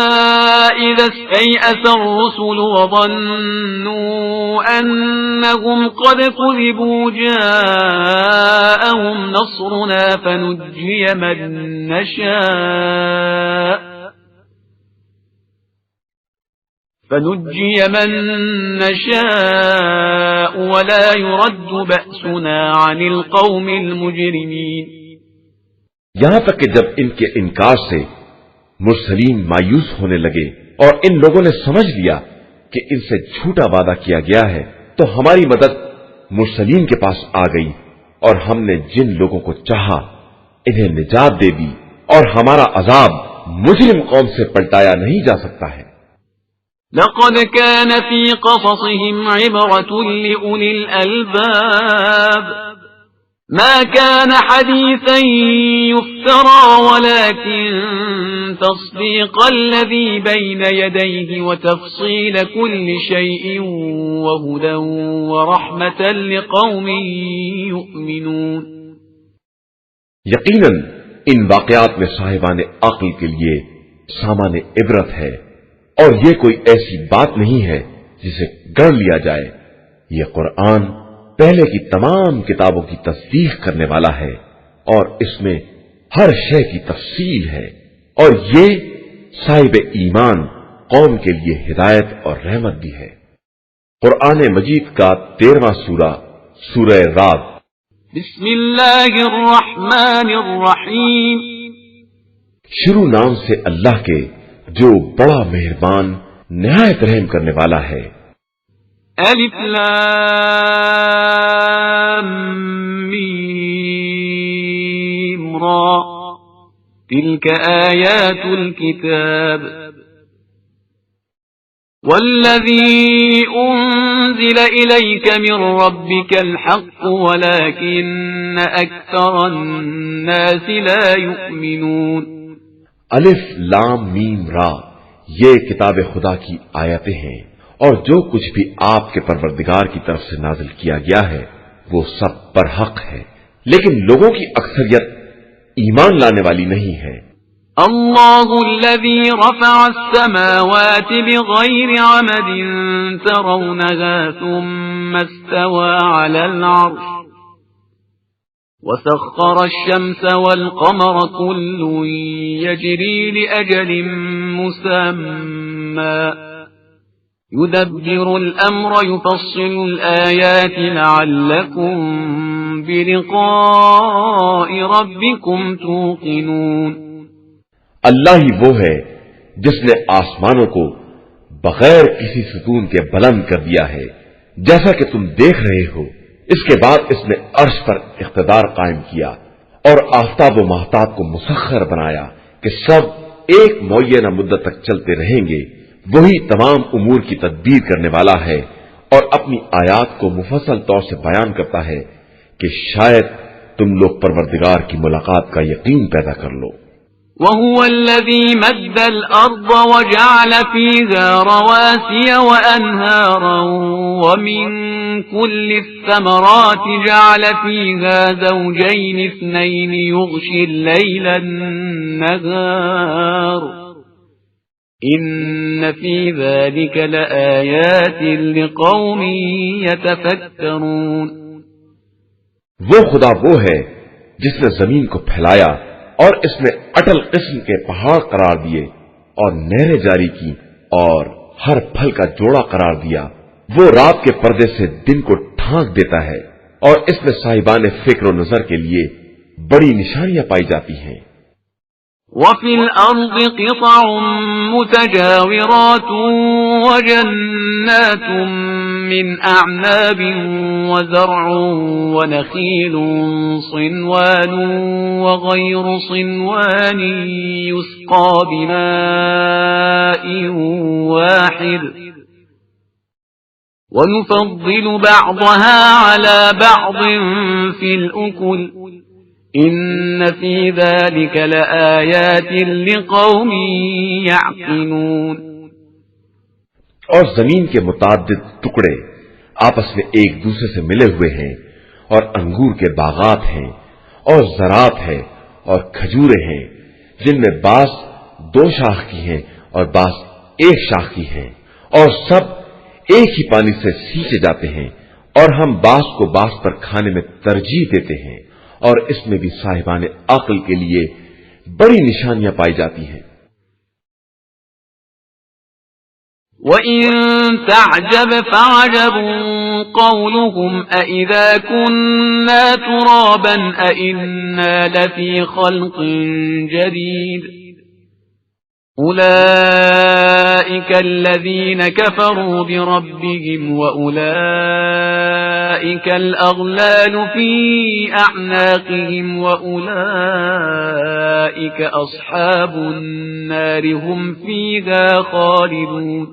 إذا استيأس الرسل وظنوا أنهم قد كذبوا جاءهم نصرنا فنجي من نشاء ولا يرد بأسنا عن القوم المجرمين. یہاں تک کہ جب ان کے انکار سے مرسلین مایوس ہونے لگے اور ان لوگوں نے سمجھ لیا کہ ان سے جھوٹا وعدہ کیا گیا ہے، تو ہماری مدد مرسلین کے پاس آ گئی اور ہم نے جن لوگوں کو چاہا انہیں نجات دے دی، اور ہمارا عذاب مجرم قوم سے پلٹایا نہیں جا سکتا ہے. لقد كان في قصصهم عبرة لأولي الألباب ما كان حديثا يفترى ولكن تصديق الذي بين يديه وتفصيل كل شيء وهدى ورحمة لقوم يؤمنون. یقیناً ان واقعات میں صاحبان عقل کے لیے سامان عبرت ہے، اور یہ کوئی ایسی بات نہیں ہے جسے گڑھ لیا جائے. یہ قرآن پہلے کی تمام کتابوں کی تصدیق کرنے والا ہے، اور اس میں ہر شے کی تفصیل ہے، اور یہ صاحب ایمان قوم کے لیے ہدایت اور رحمت بھی ہے. قرآن مجید کا 13واں سورہ سورہ رعد. بسم اللہ الرحمن الرحیم. شروع نام سے اللہ کے جو بڑا مہربان نہایت رحم کرنے والا ہے. الف لام میم را تلك آیات الكتاب والذي أنزل إليك من ربك الحق ولكن أكثر الناس لا يؤمنون. الف لام میم را یہ کتاب خدا کی آیتیں ہیں، اور جو کچھ بھی آپ کے پروردگار کی طرف سے نازل کیا گیا ہے وہ سب پر حق ہے، لیکن لوگوں کی اکثریت ایمان لانے والی نہیں ہے. الله الذي رفع السماوات بغير عمد ترونها ثم استوى على العرش وسخر الشمس والقمر كل يجري لأجل مسمى يدبر الأمر يفصل الآيات لعلكم بلقاء ربكم توقنون. اللہ ہی وہ ہے جس نے آسمانوں کو بغیر کسی ستون کے بلند کر دیا ہے جیسا کہ تم دیکھ رہے ہو. اس کے بعد اس نے عرش پر اقتدار قائم کیا اور آفتاب و ماہتاب کو مسخر بنایا کہ سب ایک معینہ مدت تک چلتے رہیں گے. وہی تمام امور کی تدبیر کرنے والا ہے اور اپنی آیات کو مفصل طور سے بیان کرتا ہے کہ شاید تم لوگ پروردگار کی ملاقات کا یقین پیدا کر لو. وهو الذي مد الأرض وجعل فيها رواسي وأنهارا ومن كل الثمرات جعل فيها زوجين اثنين يغشي الليل النهار إن في ذلك لآيات لقوم يتفكرون. وہ خدا وہ ہے جس نے زمین کو پھیلایا اور اس میں اٹل قسم کے پہاڑ قرار دیے اور نہریں جاری کی اور ہر پھل کا جوڑا قرار دیا. وہ رات کے پردے سے دن کو ڈھانک دیتا ہے اور اس میں صاحبان فکر و نظر کے لیے بڑی نشانیاں پائی جاتی ہیں. وفي الأرض قطع متجاورات وجنات من أعناب وزرع ونخيل صنوان وغير صنوان يسقى بماء واحد ونفضل بعضها على بعض في الأكل إن في ذلك لآيات لقوم يعقلون. اور زمین کے متعدد ٹکڑے آپس میں ایک دوسرے سے ملے ہوئے ہیں، اور انگور کے باغات ہیں اور زراعت ہے اور کھجورے ہیں جن میں بعض 2 شاخ کی ہیں اور بعض 1 شاخ کی ہیں، اور سب ایک ہی پانی سے سینچے جاتے ہیں، اور ہم بعض کو بعض پر کھانے میں ترجیح دیتے ہیں، اور اس میں بھی صاحبان عقل کے لیے بڑی نشانیاں پائی جاتی ہیں. وَإِن تَعْجَبْ فَعَجَبٌ قَوْلُهُمْ أَإِذَا كُنَّا تُرَابًا أَإِنَّا لَفِي خَلْقٍ جَدِيدٍ أُولَئِكَ الَّذِينَ كَفَرُوا بِرَبِّهِمْ وَأُولَئِكَ الْأَغْلَالُ فِي أَعْنَاقِهِمْ وَأُولَئِكَ أَصْحَابُ النَّارِ هُمْ فِيهَا خَالِدُونَ.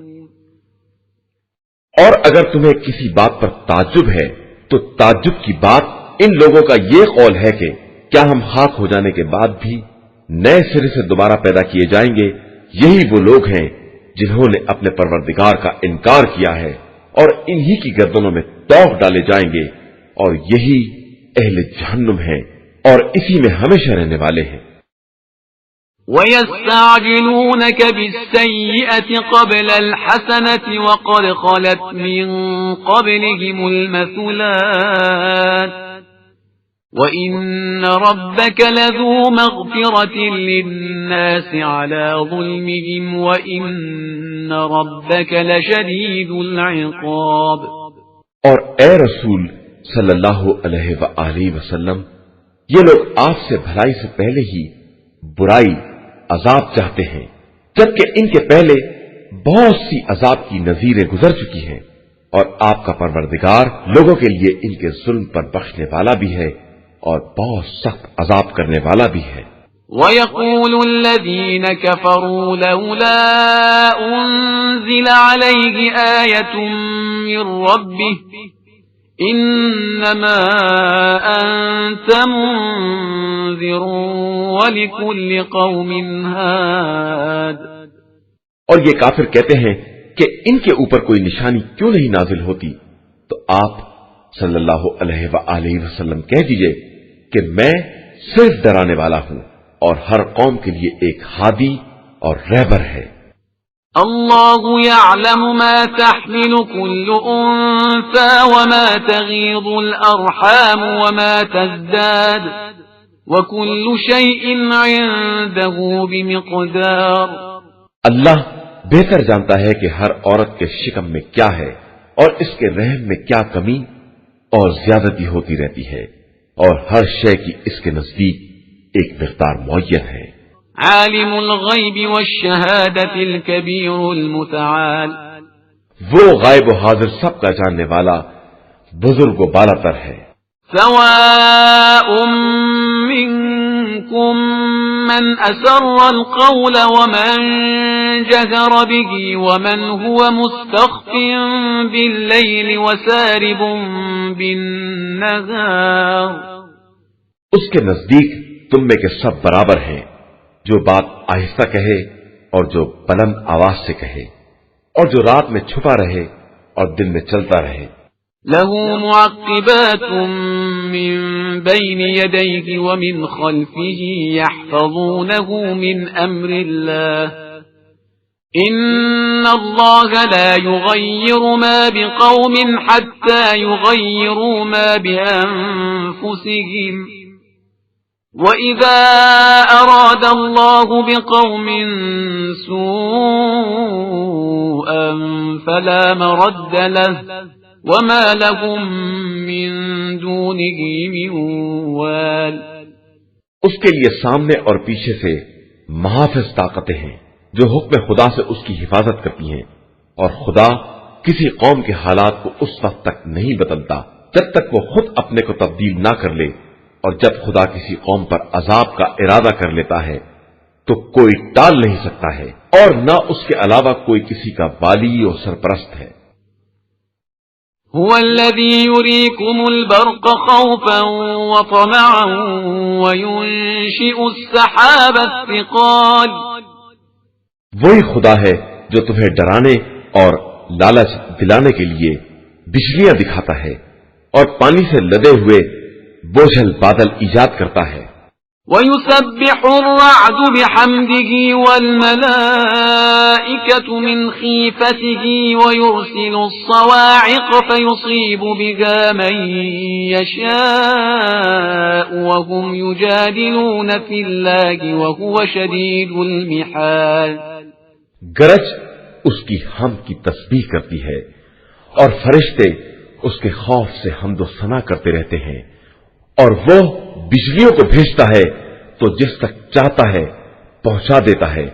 اور اگر تمہیں کسی بات پر تعجب ہے تو تعجب کی بات ان لوگوں کا یہ قول ہے کہ کیا ہم خاک ہو جانے کے بعد بھی نئے سرے سے دوبارہ پیدا کیے جائیں گے، یہی وہ لوگ ہیں جنہوں نے اپنے پروردگار کا انکار کیا ہے، اور انہی کی گردنوں میں توق ڈالے جائیں گے، اور یہی اہل جہنم ہیں اور اسی میں ہمیشہ رہنے والے ہیں۔ وَيَسْتَعْجِلُونَكَ بِالسَّيِّئَةِ قَبْلَ الْحَسَنَةِ وَقَدْ خَلَتْ مِنْ قَبْلِهِمُ الْمَثُلَاتُ وَإِنَّ رَبَّكَ لَذُو مَغْفِرَةٍ لِلنَّاسِ عَلَى ظُلْمِهِمْ وَإِنَّ رَبَّكَ لَشَدِيدُ الْعِقَابِ۔ اور اے رسول صلی اللہ علیہ وآلہ وسلم، یہ لوگ آپ سے بھلائی سے پہلے ہی برائی عذاب چاہتے ہیں، جبکہ ان کے پہلے بہت سی عذاب کی نظیریں گزر چکی ہیں، اور آپ کا پروردگار لوگوں کے لیے ان کے ظلم پر بخشنے والا بھی ہے اور بہت سخت عذاب کرنے والا بھی ہے۔ وَيَقُولُ الَّذِينَ كَفَرُوا لَوْلَا أُنزِلَ عَلَيْهِ آيَةٌ مِّن رَّبِّهِ إِنَّمَا أَنتَ مُنذِرٌ وَلِكُلِّ قَوْمٍ هَادٍ۔ اور یہ کافر کہتے ہیں کہ ان کے اوپر کوئی نشانی کیوں نہیں نازل ہوتی؟ تو آپ صلی اللہ علیہ وآلہ وسلم کہہ دیجئے کہ میں صرف ڈرانے والا ہوں، اور ہر قوم کے لیے ایک ہادی اور رہبر ہے۔ اللہ يعلم ما تحمل كل انثى وما تغيض الارحام وما تزداد وكل شيء عنده بمقدار۔ اللہ بہتر جانتا ہے کہ ہر عورت کے شکم میں کیا ہے اور اس کے رحم میں کیا کمی اور زیادتی ہوتی رہتی ہے، اور ہر شے کی اس کے نزدیک ایک مقدار معین ہے۔ عالم الغیب والشہادت الکبیر المتعال، وہ غائب و حاضر سب کا جاننے والا بزرگ و بالا تر ہے۔ سواء منکم من اسر القول ومن جهر به ومن هو مستخف باللیل وسارب بالنهار۔ اس کے نزدیک تم میں کے سب برابر ہیں، جو بات آہستہ کہے اور جو بلند آواز سے کہے، اور جو رات میں چھپا رہے اور دن میں چلتا رہے۔ له معقبات من بين يديه ومن خلفه يحفظونه من أمر الله إن الله لا يغير ما بقوم حتى يغيروا ما بأنفسهم وَإِذَا أَرَادَ اللَّهُ بِقَوْمٍ سُوءًا فَلَا مَرَدَّ لَهُ وَمَا لَهُم مِّن دُونِهِ مِن وَالٍ۔ اس کے لیے سامنے اور پیچھے سے محافظ طاقتیں ہیں جو حکم خدا سے اس کی حفاظت کرتی ہیں، اور خدا کسی قوم کے حالات کو اس وقت تک نہیں بدلتا جب تک وہ خود اپنے کو تبدیل نہ کر لے، اور جب خدا کسی قوم پر عذاب کا ارادہ کر لیتا ہے تو کوئی ٹال نہیں سکتا ہے، اور نہ اس کے علاوہ کوئی کسی کا والی اور سرپرست ہے۔ هو الذي يريكم البرق خوفا وطمعا وينشئ السحاب الثقال۔ وہی خدا ہے جو تمہیں ڈرانے اور لالچ دلانے کے لیے بجلیاں دکھاتا ہے اور پانی سے لدے ہوئے بوجھل بادل ایجاد کرتا ہے۔ وَيُسَبِّحُ الرَّعْدُ بِحَمْدِهِ وَالْمَلَائِكَةُ مِنْ خِيفَتِهِ وَيُرْسِلُ الصَّوَاعِقَ فَيُصِيبُ بِهَا مَن يَشَاءُ وَهُمْ يُجَادِلُونَ فِي اللَّهِ وَهُوَ شَدِيدُ الْمِحَالِ۔ گرج اس کی حمد کی تسبیح کرتی ہے، اور فرشتے اس کے خوف سے حمد و ثنا کرتے رہتے ہیں، اور وہ بجلیوں کو بھیجتا ہے تو جس تک چاہتا ہے پہنچا دیتا ہے،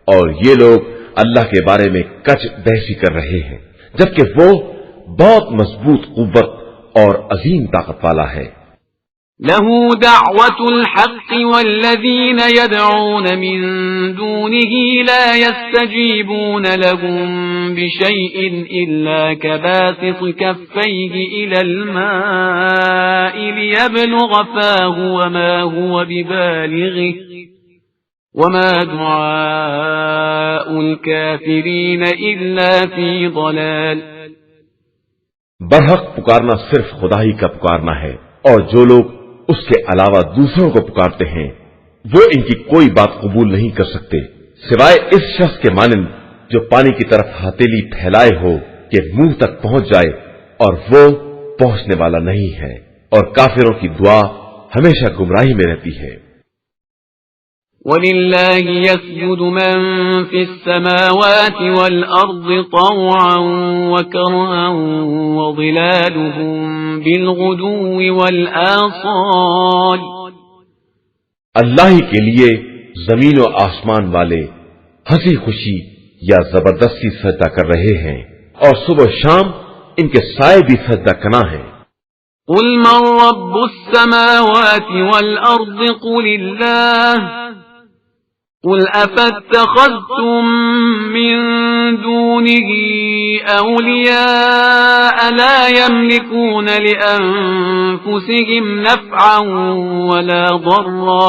اور یہ لوگ اللہ کے بارے میں کچ بحثی کر رہے ہیں جبکہ وہ بہت مضبوط قوت اور عظیم طاقت والا ہے۔ له دعوة الحق والذين يدعون من دونه لا يستجيبون لهم بشيء إلا كباسط كفيه إلى الماء ليبلغ فاه وما هو ببالغه وما دعاء الكافرين إلا في ضلال. برحق پکارنا صرف خدا ہی کا پکارنا ہے، اور جو لوگ اس کے علاوہ دوسروں کو پکارتے ہیں وہ ان کی کوئی بات قبول نہیں کر سکتے سوائے اس شخص کے مانند جو پانی کی طرف ہتھیلی پھیلائے ہو کہ منہ تک پہنچ جائے اور وہ پہنچنے والا نہیں ہے، اور کافروں کی دعا ہمیشہ گمراہی میں رہتی ہے. وَلِلَّهِ يَسْجُدُ مَن فِي السَّمَاوَاتِ وَالْأَرْضِ طَوْعًا وَكَرْهًا وَظِلَالُهُم بِالْغُدُوِّ وَالْآصَالِ. اللہ ہی کے لیے زمین و آسمان والے ہنسی خوشی یا زبردستی سجدہ کر رہے ہیں، اور صبح و شام ان کے سائے بھی سجدہ کنا ہیں. قُلْ مَن رَّبُّ السَّمَاوَاتِ وَالْأَرْضِ قُلِ اللَّهُ قُلْ أَفَاتَّخَذْتُم مِّن دُونِهِ أَوْلِيَاءَ لَا يَمْلِكُونَ لِأَنفُسِهِمْ نَفْعًا وَلَا ضَرًّا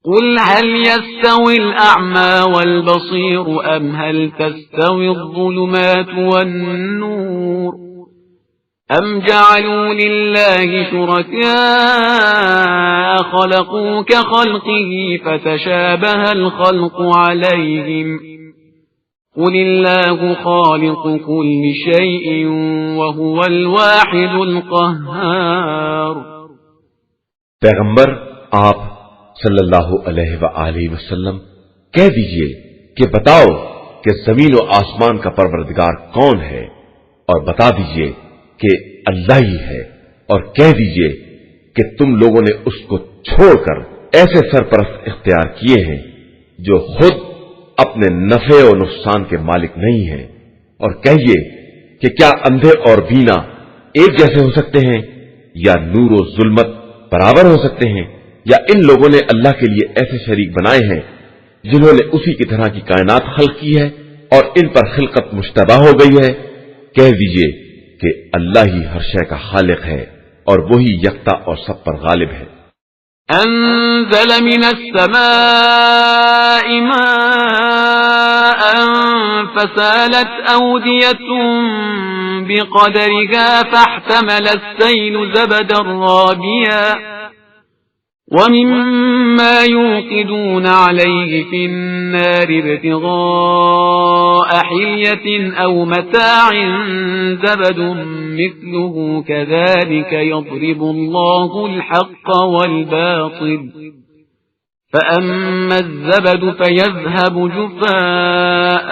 قُلْ هَلْ يَسْتَوِي الْأَعْمَى وَالْبَصِيرُ أَمْ هَلْ تَسْتَوِي الظُّلُمَاتُ وَالنُّورُ أَمْ جَعَلُوا لِلَّهِ شُرَكَاءَ خَلَقُوا كَخَلْقِهِ فَتَشَابَهَ الْخَلْقُ عَلَيْهِمْ قُلِ اللَّهُ خَالِقُ كُلِّ شَيْءٍ وَهُوَ الْوَاحِدُ الْقَهَّارُ. پیغمبر آپ صلی اللہ علیہ وآلہ وسلم کہہ دیجئے کہ بتاؤ کہ زمین و آسمان کا پروردگار کون ہے، اور بتا دیجئے کہ اللہ ہی ہے، اور کہہ دیجئے کہ تم لوگوں نے اس کو چھوڑ کر ایسے سرپرست اختیار کیے ہیں جو خود اپنے نفع و نقصان کے مالک نہیں ہیں، اور کہیے کہ کیا اندھے اور بینا ایک جیسے ہو سکتے ہیں، یا نور و ظلمت برابر ہو سکتے ہیں، یا ان لوگوں نے اللہ کے لیے ایسے شریک بنائے ہیں جنہوں نے اسی کی طرح کی کائنات خلق کی ہے اور ان پر خلقت مشتبہ ہو گئی ہے. کہہ دیجئے کہ اللہ ہی ہر شے کا خالق ہے اور وہی یکتا اور سب پر غالب ہے. انزل من السماء ماء فسالت اودية بقدرها فاحتمل السيل زبدا رابيا ومما يوقدون عليه في النار ابتغاء حلية أو متاع زبد مثله كذلك يضرب الله الحق والباطل فأما الزبد فيذهب جفاء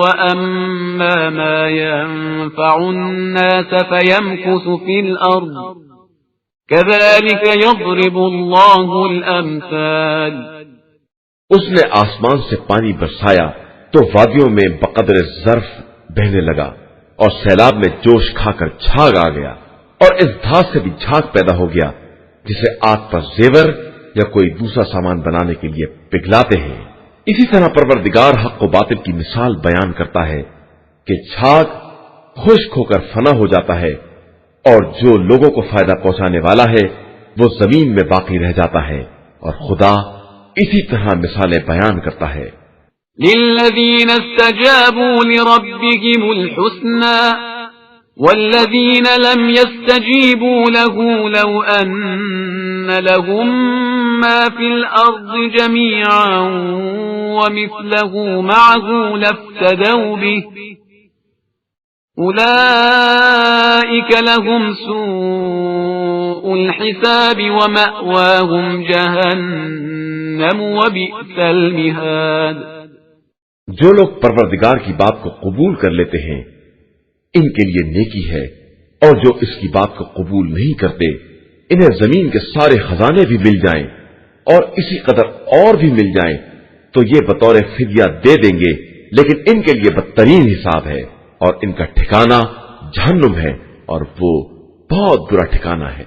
وأما ما ينفع الناس فيمكث في الأرض كذلك يضرب الله الأمثال. اس نے آسمان سے پانی برسایا تو وادیوں میں بقدر ظرف بہنے لگا اور سیلاب میں جوش کھا کر جھاگ آ گیا، اور اس دھاس سے بھی جھاگ پیدا ہو گیا جسے آگ پر زیور یا کوئی دوسرا سامان بنانے کے لیے پگھلاتے ہیں. اسی طرح پروردگار حق و باطل کی مثال بیان کرتا ہے کہ جھاگ خشک ہو کر فنا ہو جاتا ہے، اور جو لوگوں کو فائدہ پہنچانے والا ہے وہ زمین میں باقی رہ جاتا ہے، اور خدا اسی طرح مثالیں بیان کرتا ہے. للذین استجابوا لربهم الحسنى والذین لم يستجیبوا له لو ان لهم ما في الارض جميعا ومثله معه لافتدوا به أولئك لهم سوء الحساب ومأواهم جهنم وبئس المهاد. جو لوگ پروردگار کی بات کو قبول کر لیتے ہیں ان کے لیے نیکی ہے، اور جو اس کی بات کو قبول نہیں کرتے انہیں زمین کے سارے خزانے بھی مل جائیں اور اسی قدر اور بھی مل جائیں تو یہ بطور فدیہ دے دیں گے، لیکن ان کے لیے بدترین حساب ہے اور ان کا ٹھکانہ جہنم ہے، اور وہ بہت برا ٹھکانہ ہے.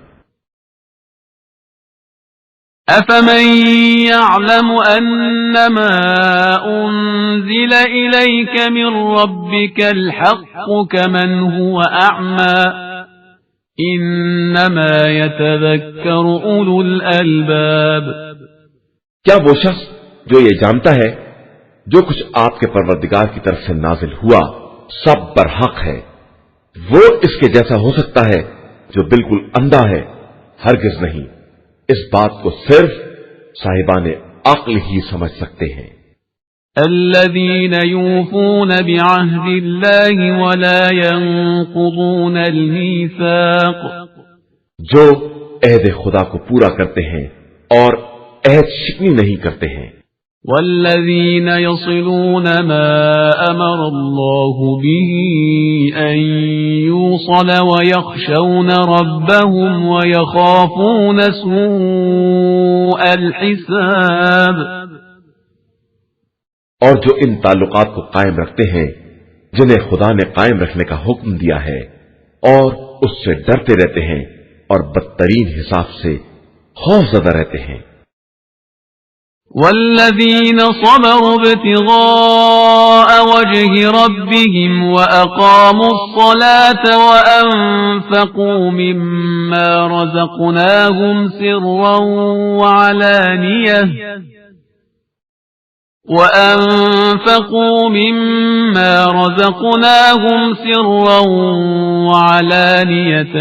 أَفَمَن يَعْلَمُ أَنَّمَا أُنزِلَ إِلَيْكَ مِن رَّبِّكَ الْحَقُّ كَمَنْ هُوَ أَعْمَى إِنَّمَا يَتَذَكَّرُ أُولُو الْأَلْبَابِ. کیا وہ شخص جو یہ جانتا ہے جو کچھ آپ کے پروردگار کی طرف سے نازل ہوا سب برحق ہے، وہ اس کے جیسا ہو سکتا ہے جو بالکل اندھا ہے؟ ہرگز نہیں۔ اس بات کو صرف صاحبان عقل ہی سمجھ سکتے ہیں۔ الذين يوفون بعهد الله ولا ينقضون الميثاق، جو عہد خدا کو پورا کرتے ہیں اور عہد شکنی نہیں کرتے ہیں۔ والذين يصلون ما أمر الله به أن يوصل ويخشون ربهم ويخافون سوء الحساب، اور جو ان تعلقات کو قائم رکھتے ہیں جنہیں خدا نے قائم رکھنے کا حکم دیا ہے اور اس سے ڈرتے رہتے ہیں اور بدترین حساب سے خوف زدہ رہتے ہیں۔ والذين صبروا ابتغاء وجه ربهم وأقاموا الصلاة وأنفقوا مما رزقناهم سرا وعلانية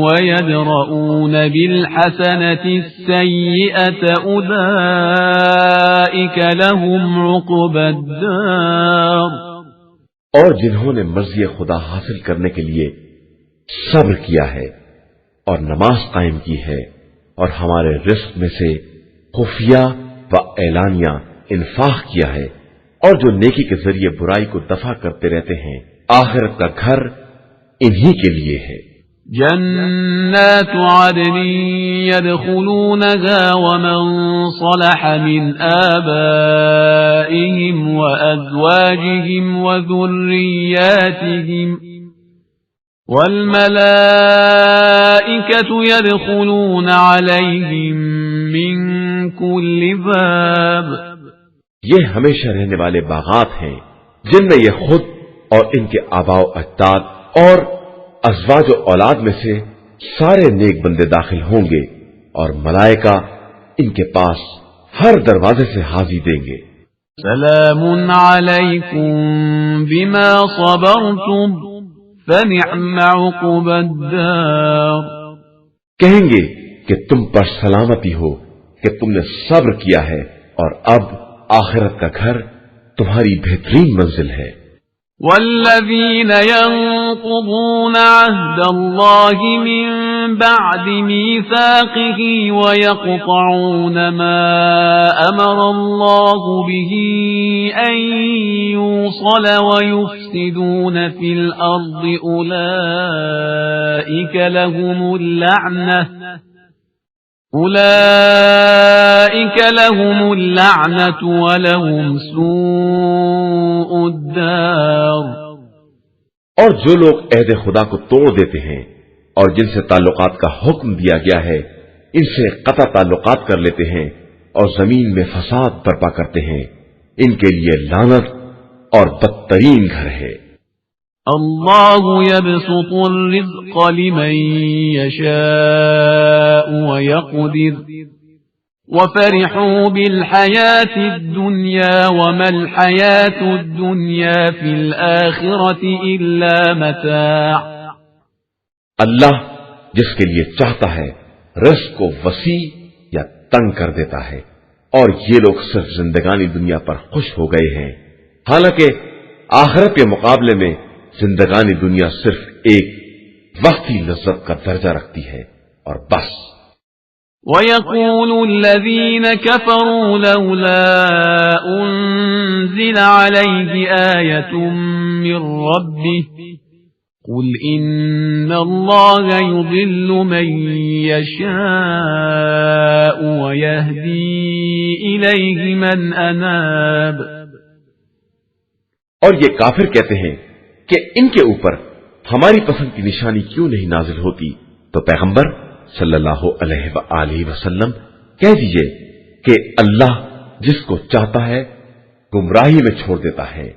ويدرؤون بالحسنة السيئة أولئك لهم عقبى الدار، اور جنہوں نے مرضی خدا حاصل کرنے کے لیے صبر کیا ہے اور نماز قائم کی ہے اور ہمارے رزق میں سے خفیہ و اعلانیہ انفاق کیا ہے، اور جو نیکی کے ذریعے برائی کو دفع کرتے رہتے ہیں، آخرت کا گھر انہی کے لیے ہے۔ جنات عدن يدخلونها ومن صلح من آبائهم وأزواجهم وذرياتهم والملائكة يدخلون عليهم من كل باب، یہ ہمیشہ رہنے والے باغات ہیں جن میں یہ خود اور ان کے آباء و اجداد اور ازواج و اولاد میں سے سارے نیک بندے داخل ہوں گے، اور ملائکہ ان کے پاس ہر دروازے سے حاضری دیں گے۔ سلام علیکم بما صبرتم فنعم عقبى الدار، کہیں گے کہ تم پر سلامتی ہو کہ تم نے صبر کیا ہے، اور اب آخرت کا گھر تمہاری بہترین منزل ہے۔ والذين ينقضون عهد الله من بعد ميثاقه ويقطعون ما أمر الله به أن يوصل ويفسدون في الأرض أولئك لهم اللعنة ولهم سوء الدار، اور جو لوگ عہد خدا کو توڑ دیتے ہیں اور جن سے تعلقات کا حکم دیا گیا ہے ان سے قطع تعلقات کر لیتے ہیں اور زمین میں فساد برپا کرتے ہیں، ان کے لیے لعنت اور بدترین گھر ہے۔ اللہ يبسط الرزق لمن يشاء ويقدر وفرحوا بالحياة الدنيا وما الحياة الدنيا في الآخرة إلا متاع، اللہ جس کے لیے چاہتا ہے رزق کو وسیع یا تنگ کر دیتا ہے، اور یہ لوگ صرف زندگانی دنیا پر خوش ہو گئے ہیں، حالانکہ آخرت کے مقابلے میں زندگانی دنیا صرف ایک وقتی لذت کا درجہ رکھتی ہے اور بس۔ وَيَقُولُ الَّذِينَ كَفَرُوا لَوْلَا أُنزِلَ عَلَيْهِ آيَةٌ مِّن رَّبِّهِ قُلْ إِنَّ اللَّهَ يُضِلُّ مَن يَشَاءُ وَيَهْدِي إِلَيْهِ مَنْ أَنَابَ، اور یہ کافر کہتے ہیں کہ ان کے اوپر ہماری پسند کی نشانی کیوں نہیں نازل ہوتی، تو پیغمبر صلی اللہ علیہ وآلہ وسلم کہہ دیجئے کہ اللہ جس کو چاہتا ہے گمراہی میں چھوڑ دیتا ہے،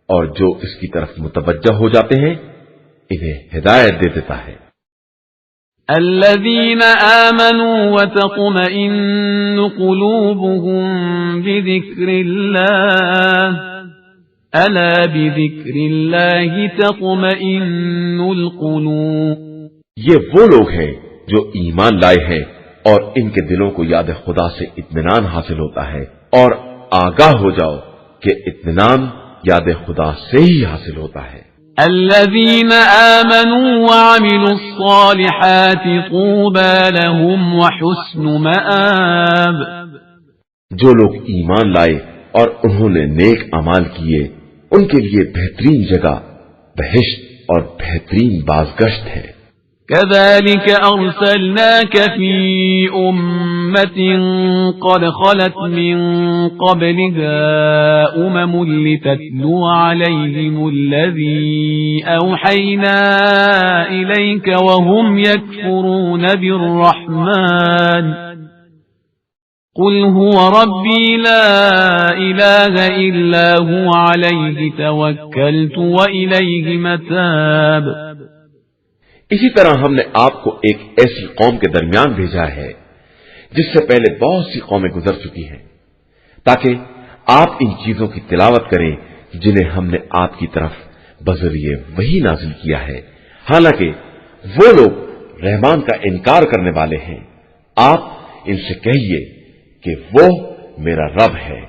اور جو اس کی طرف متوجہ ہو جاتے ہیں انہیں ہدایت دے دیتا ہے۔ الذين آمنوا وتطمئن قلوبهم بذكر الله ألا بذكر الله تطمئن القلوب. یہ وہ لوگ ہیں جو ایمان لائے ہیں اور ان کے دلوں کو یاد خدا سے اطمینان حاصل ہوتا ہے، اور آگاہ ہو جاؤ کہ اطمینان یاد خدا سے ہی حاصل ہوتا ہے. الذين آمنوا وعملوا الصالحات طوبى لهم وحسن مآب. جو لوگ ایمان لائے اور انہوں نے نیک اعمال کیے، ان کے لیے بہترین جگہ بہشت اور بہترین بازگشت ہے. كذلك أرسلناك في أمة قد خلت من قبلها لتتلو عليهم الذي أوحينا إليك وهم يكفرون بالرحمن قل هو ربي لا إله إلا هو عليه توكلت وإليه متاب. اسی طرح ہم نے آپ کو ایک ایسی قوم کے درمیان بھیجا ہے جس سے پہلے بہت سی قومیں گزر چکی ہیں، تاکہ آپ ان چیزوں کی تلاوت کریں جنہیں ہم نے آپ کی طرف بذریعہ وحی نازل کیا ہے، حالانکہ وہ لوگ رحمان کا انکار کرنے والے ہیں. آپ ان سے کہیے کہ وہ میرا رب ہے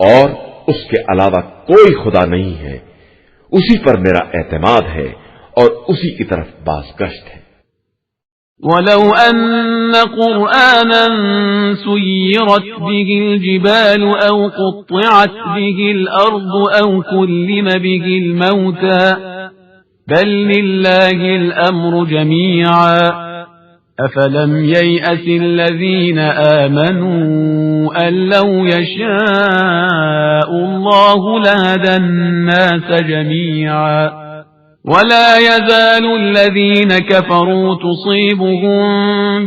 اور اس کے علاوہ کوئی خدا نہیں ہے، اسی پر میرا اعتماد ہے اور اسی کی طرف بازگشت ہے. وَلَوْ أَنَّ قُرْآنًا سُيِّرَتْ بِهِ الْجِبَالُ أَوْ قُطِّعَتْ بِهِ الْأَرْضُ أَوْ كُلِّمَ بِهِ الْمَوْتَى بَل لِّلَّهِ الْأَمْرُ جَمِيعًا أَفَلَمْ يَيْأَسِ الَّذِينَ آمَنُوا أَن لَّوْ يَشَاءُ اللَّهُ لَهَدَى النَّاسَ جَمِيعًا ولا يزال الذين كفروا تصيبهم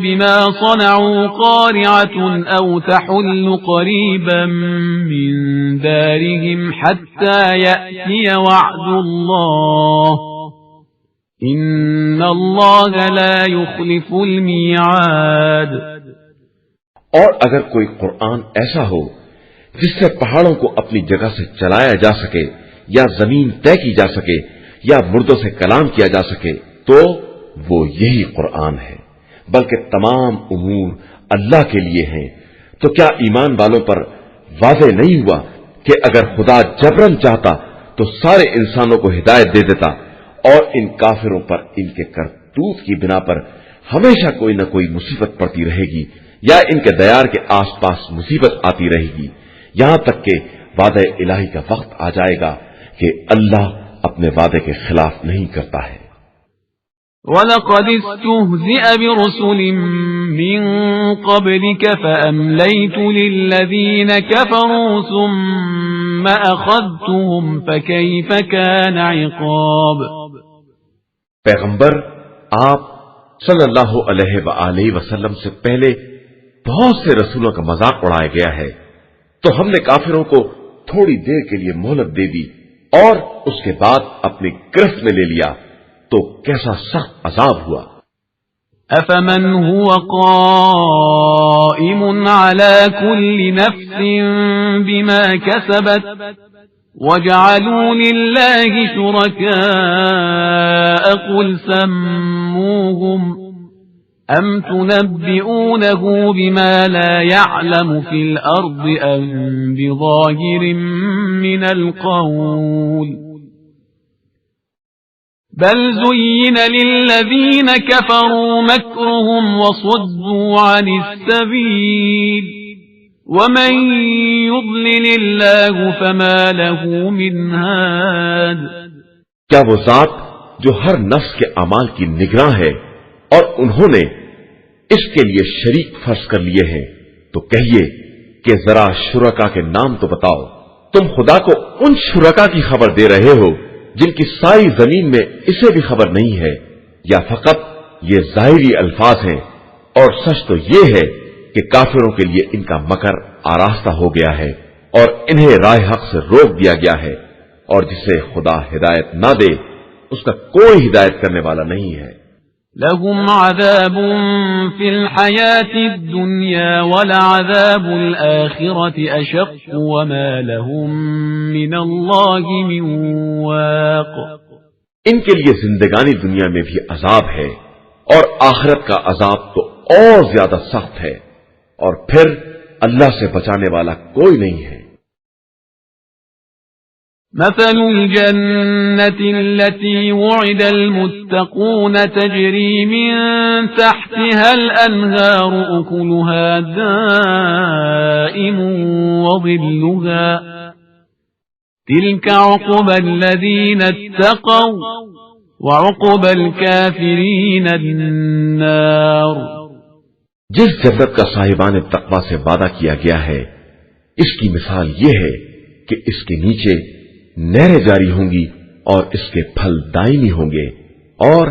بما صنعوا قارعة أو تحل قريبا من دارهم حتى يأتي وعد الله إن الله لا يخلف الميعاد. اور اگر کوئی قرآن ایسا ہو جس سے پہاڑوں کو اپنی جگہ سے چلایا جا سکے یا زمین طے کی جا سکے یا مردوں سے کلام کیا جا سکے تو وہ یہی قرآن ہے، بلکہ تمام امور اللہ کے لیے ہیں. تو کیا ایمان والوں پر واضح نہیں ہوا کہ اگر خدا جبرن چاہتا تو سارے انسانوں کو ہدایت دے دیتا، اور ان کافروں پر ان کے کرتوت کی بنا پر ہمیشہ کوئی نہ کوئی مصیبت پڑتی رہے گی یا ان کے دیار کے آس پاس مصیبت آتی رہے گی، یہاں تک کہ وعدہ الہی کا وقت آ جائے گا کہ اللہ اپنے وعدے کے خلاف نہیں کرتا ہے. وَلَقَدِ اسْتُهْزِئَ بِرُسُلٍ مِّن قَبْلِكَ فَأَمْلَيْتُ لِلَّذِينَ كَفَرُوا ثُمَّ أَخَذْتُهُمْ فَكَيْفَ كَانَ عِقَابِ. پیغمبر آپ صلی اللہ علیہ وآلہ وسلم سے پہلے بہت سے رسولوں کا مذاق اڑایا گیا ہے، تو ہم نے کافروں کو تھوڑی دیر کے لیے مہلت دے دی اور اس کے بعد اپنی گرفت میں لے لیا، تو کیسا سخت عذاب ہوا. أَفَمَنْ هُوَ قَائِمٌ عَلَى كُلِّ نَفْسٍ بِمَا كَسَبَتْ وَجَعَلُوا لِلَّهِ شُرَكَاءَ قُلْ سَمُّوهُمْ أَمْ تُنَبِّئُونَهُ بِمَا لَا يَعْلَمُ فِي الْأَرْضِ أَمْ بِظَاهِرٍ مِّنَ الْقَوْلِ بَلْ زُيِّنَ لِلَّذِينَ كَفَرُوا مَكْرُهُمْ وَصُدُّوا عَنِ السَّبِيلِ وَمَن يُضْلِلِ اللَّهُ فَمَا لَهُ مِنْ هَادٍ. کیا وہ ذات جو ہر نفس کے اعمال کی نگراں ہے اور انہوں نے اس کے لیے شریک فرض کر لیے ہیں، تو کہیے کہ ذرا شرکا کے نام تو بتاؤ. تم خدا کو ان شرکا کی خبر دے رہے ہو جن کی ساری زمین میں اسے بھی خبر نہیں ہے، یا فقط یہ ظاہری الفاظ ہیں؟ اور سچ تو یہ ہے کہ کافروں کے لیے ان کا مکر آراستہ ہو گیا ہے اور انہیں راہ حق سے روک دیا گیا ہے، اور جسے خدا ہدایت نہ دے اس کا کوئی ہدایت کرنے والا نہیں ہے. لهم عذاب في الحياة الدنيا ولعذاب الآخرة أشق وما لهم من الله من واق. ان کے لیے زندگانی دنیا میں بھی عذاب ہے اور آخرت کا عذاب تو اور زیادہ سخت ہے، اور پھر اللہ سے بچانے والا کوئی نہیں ہے۔ مثل الجنة التي وعد المتقون تجري من تحتها الأنهار أكلها دائم وظلها تلك عقبى الذين اتقوا وعقبى الكافرين النار۔ جس جنت کا صاحبان تقویٰ سے وعدہ کیا گیا ہے، اس کی مثال یہ ہے کہ اس کے نیچے نہریں جاری ہوں گی اور اس کے پھل دائمی ہوں گے اور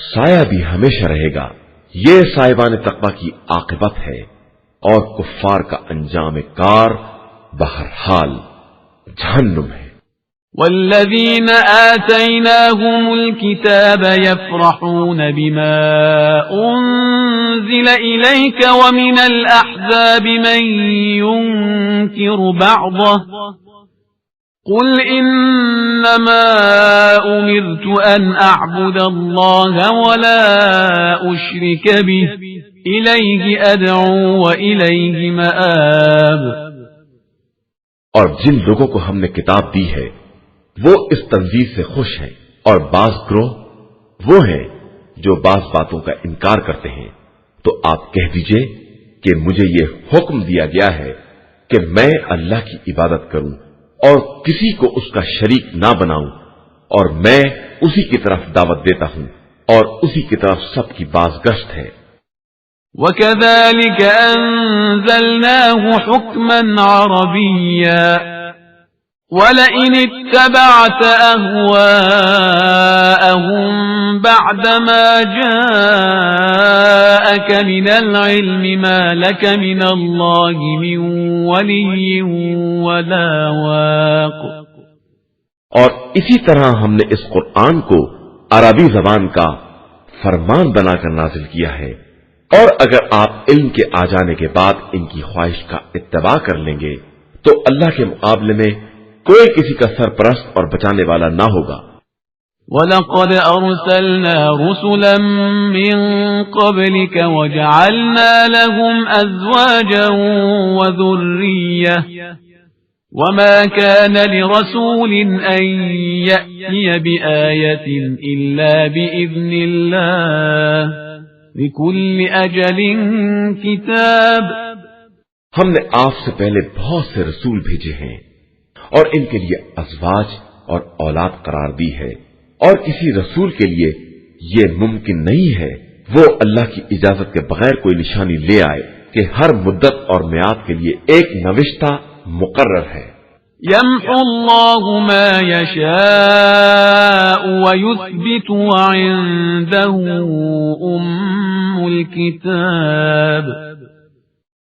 سایہ بھی ہمیشہ رہے گا۔ یہ صاحبان تقویٰ کی عاقبت ہے، اور کفار کا انجام کار بہرحال جہنم ہے۔ والذين آتيناهم الكتاب يفرحون بما أنزل إليك ومن الأحزاب من ينكر بعضه قل إنما أمرت أن أعبد الله ولا أشرك به إليه أدعو وإليه مآب۔ اور جن لوگوں کو ہم نے کتاب دی ہے وہ اس تنزیل سے خوش ہیں، اور بعض گروہ وہ ہیں جو بعض باتوں کا انکار کرتے ہیں، تو آپ کہہ دیجئے کہ مجھے یہ حکم دیا گیا ہے کہ میں اللہ کی عبادت کروں اور کسی کو اس کا شریک نہ بناؤں، اور میں اسی کی طرف دعوت دیتا ہوں اور اسی کی طرف سب کی بازگشت ہے۔ وَكَذَلِكَ أَنزَلْنَاهُ حُكْمًا عَرَبِيًّا وَلَئِنِ اتَّبَعْتَ أَهْوَاءَهُمْ بَعْدَمَا جَاءَكَ مِنَ الْعِلْمِ مَا لَكَ مِنَ اللَّهِ مِنْ وَلِيٍّ وَلَا وَاقٍ۔ اور اسی طرح ہم نے اس قرآن کو عربی زبان کا فرمان بنا کر نازل کیا ہے، اور اگر آپ علم کے آ جانے کے بعد ان کی خواہش کا اتباع کر لیں گے تو اللہ کے مقابلے میں کوئی کسی کا سرپرست اور بچانے والا نہ ہوگا۔ وَلَقَدْ أَرْسَلْنَا رُسُلًا مِّن قَبْلِكَ وَجَعَلْنَا لَهُمْ أَزْوَاجًا وَذُرِّيَّةً وَمَا كَانَ لِرَسُولٍ أَن يَأْتِيَ بِآيَةٍ إِلَّا بِإِذْنِ اللَّهِ لِكُلِّ أَجَلٍ كِتَابٌ۔ ہم نے آپ سے پہلے بہت سے رسول بھیجے ہیں اور ان کے لیے ازواج اور اولاد قرار دی ہے، اور کسی رسول کے لیے یہ ممکن نہیں ہے وہ اللہ کی اجازت کے بغیر کوئی نشانی لے آئے کہ ہر مدت اور میعاد کے لیے ایک نوشتہ مقرر ہے۔ يَمْحُو اللَّهُ مَا يَشَاءُ وَيُثْبِتُ وَعِندَهُ أُمُّ الْكِتَابِ۔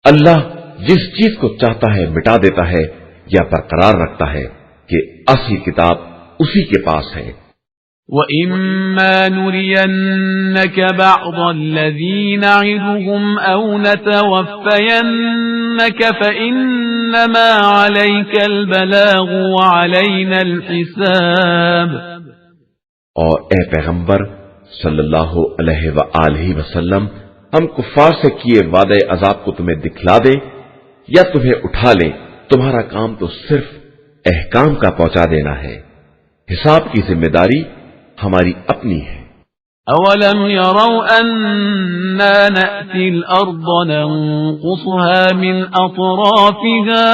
اللہ جس چیز کو چاہتا ہے مٹا دیتا ہے یا برقرار رکھتا ہے کہ اصل کتاب اسی کے پاس ہے۔ وَإِمَّا نُرِيَنَّكَ بَعْضَ الَّذِي نَعِدُهُمْ أَوْ نَتَوَفَّيَنَّكَ فَإِنَّمَا عَلَيْكَ الْبَلَاغُ وَعَلَيْنَا الْحِسَابُ۔ اور اے پیغمبر صلی اللہ علیہ وآلہ وسلم، ہم کفار سے کیے وعدے عذاب کو تمہیں دکھلا دیں یا تمہیں اٹھا لیں، تمہارا کام تو صرف احکام کا پہنچا دینا ہے، حساب کی ذمہ داری ہماری اپنی ہے۔ أَوَلَمْ يَرَوْا أَنَّا نَأْتِي الْأَرْضَ نَنْقُصُهَا مِنْ أَطْرَافِهَا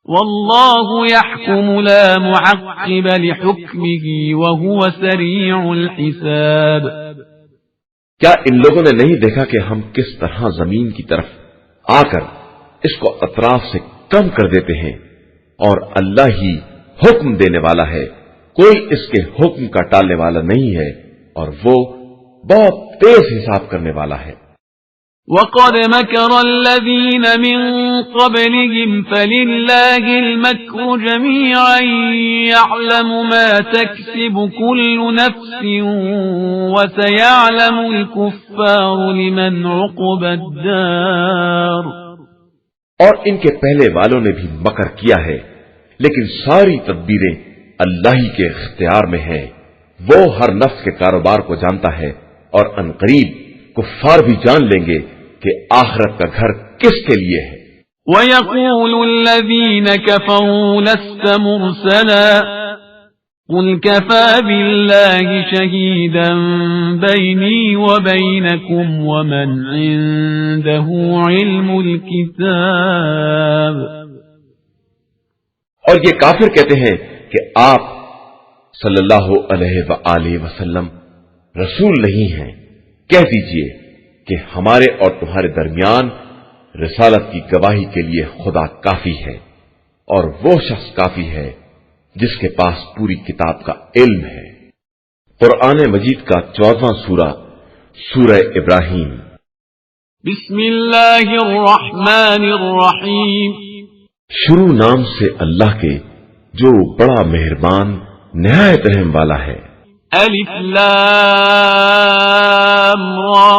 وَاللَّهُ يَحْكُمُ لَا مُعَقِّبَ لِحُكْمِهِ وَهُوَ سَرِيعُ الْحِسَابِ۔ کیا ان لوگوں نے نہیں دیکھا کہ ہم کس طرح زمین کی طرف آ کر اس کو اطراف سے کم کر دیتے ہیں، اور اللہ ہی حکم دینے والا ہے، کوئی اس کے حکم کا ٹالنے والا نہیں ہے، اور وہ بہت تیز حساب کرنے والا ہے۔ وقد مكر الذين من قبلهم فلله المكر جميعا يعلم ما تكسب كل نفس وسيعلم الكفار لمن عقبى الدار. اور ان کے پہلے والوں نے بھی مکر کیا ہے، لیکن ساری تدبیریں اللہ ہی کے اختیار میں ہیں. وہ ہر نفس کے کاروبار کو جانتا ہے، اور عنقریب کفار بھی جان لیں گے کہ آخرت کا گھر کس کے لیے ہے. وَيَقُولُ الَّذِينَ كَفَرُوا لَسْتَ مُرْسَلًا قُلْ كَفَى بِاللَّهِ شَهِيدًا بَيْنِي وَبَيْنَكُمْ وَمَنْ عِندَهُ عِلْمُ الْكِتَابِ. اور یہ کافر کہتے ہیں کہ آپ صلی اللہ علیہ وآلہ وسلم رسول نہیں ہیں. کہہ دیجئے کہ ہمارے اور تمہارے درمیان رسالت کی گواہی کے لیے خدا کافی ہے، اور وہ شخص کافی ہے جس کے پاس پوری کتاب کا علم ہے. قرآن مجید کا 14واں سورہ سورہ ابراہیم. بسم اللہ الرحمن الرحیم. شروع نام سے اللہ کے جو بڑا مہربان نہایت رحم والا ہے. الف لام را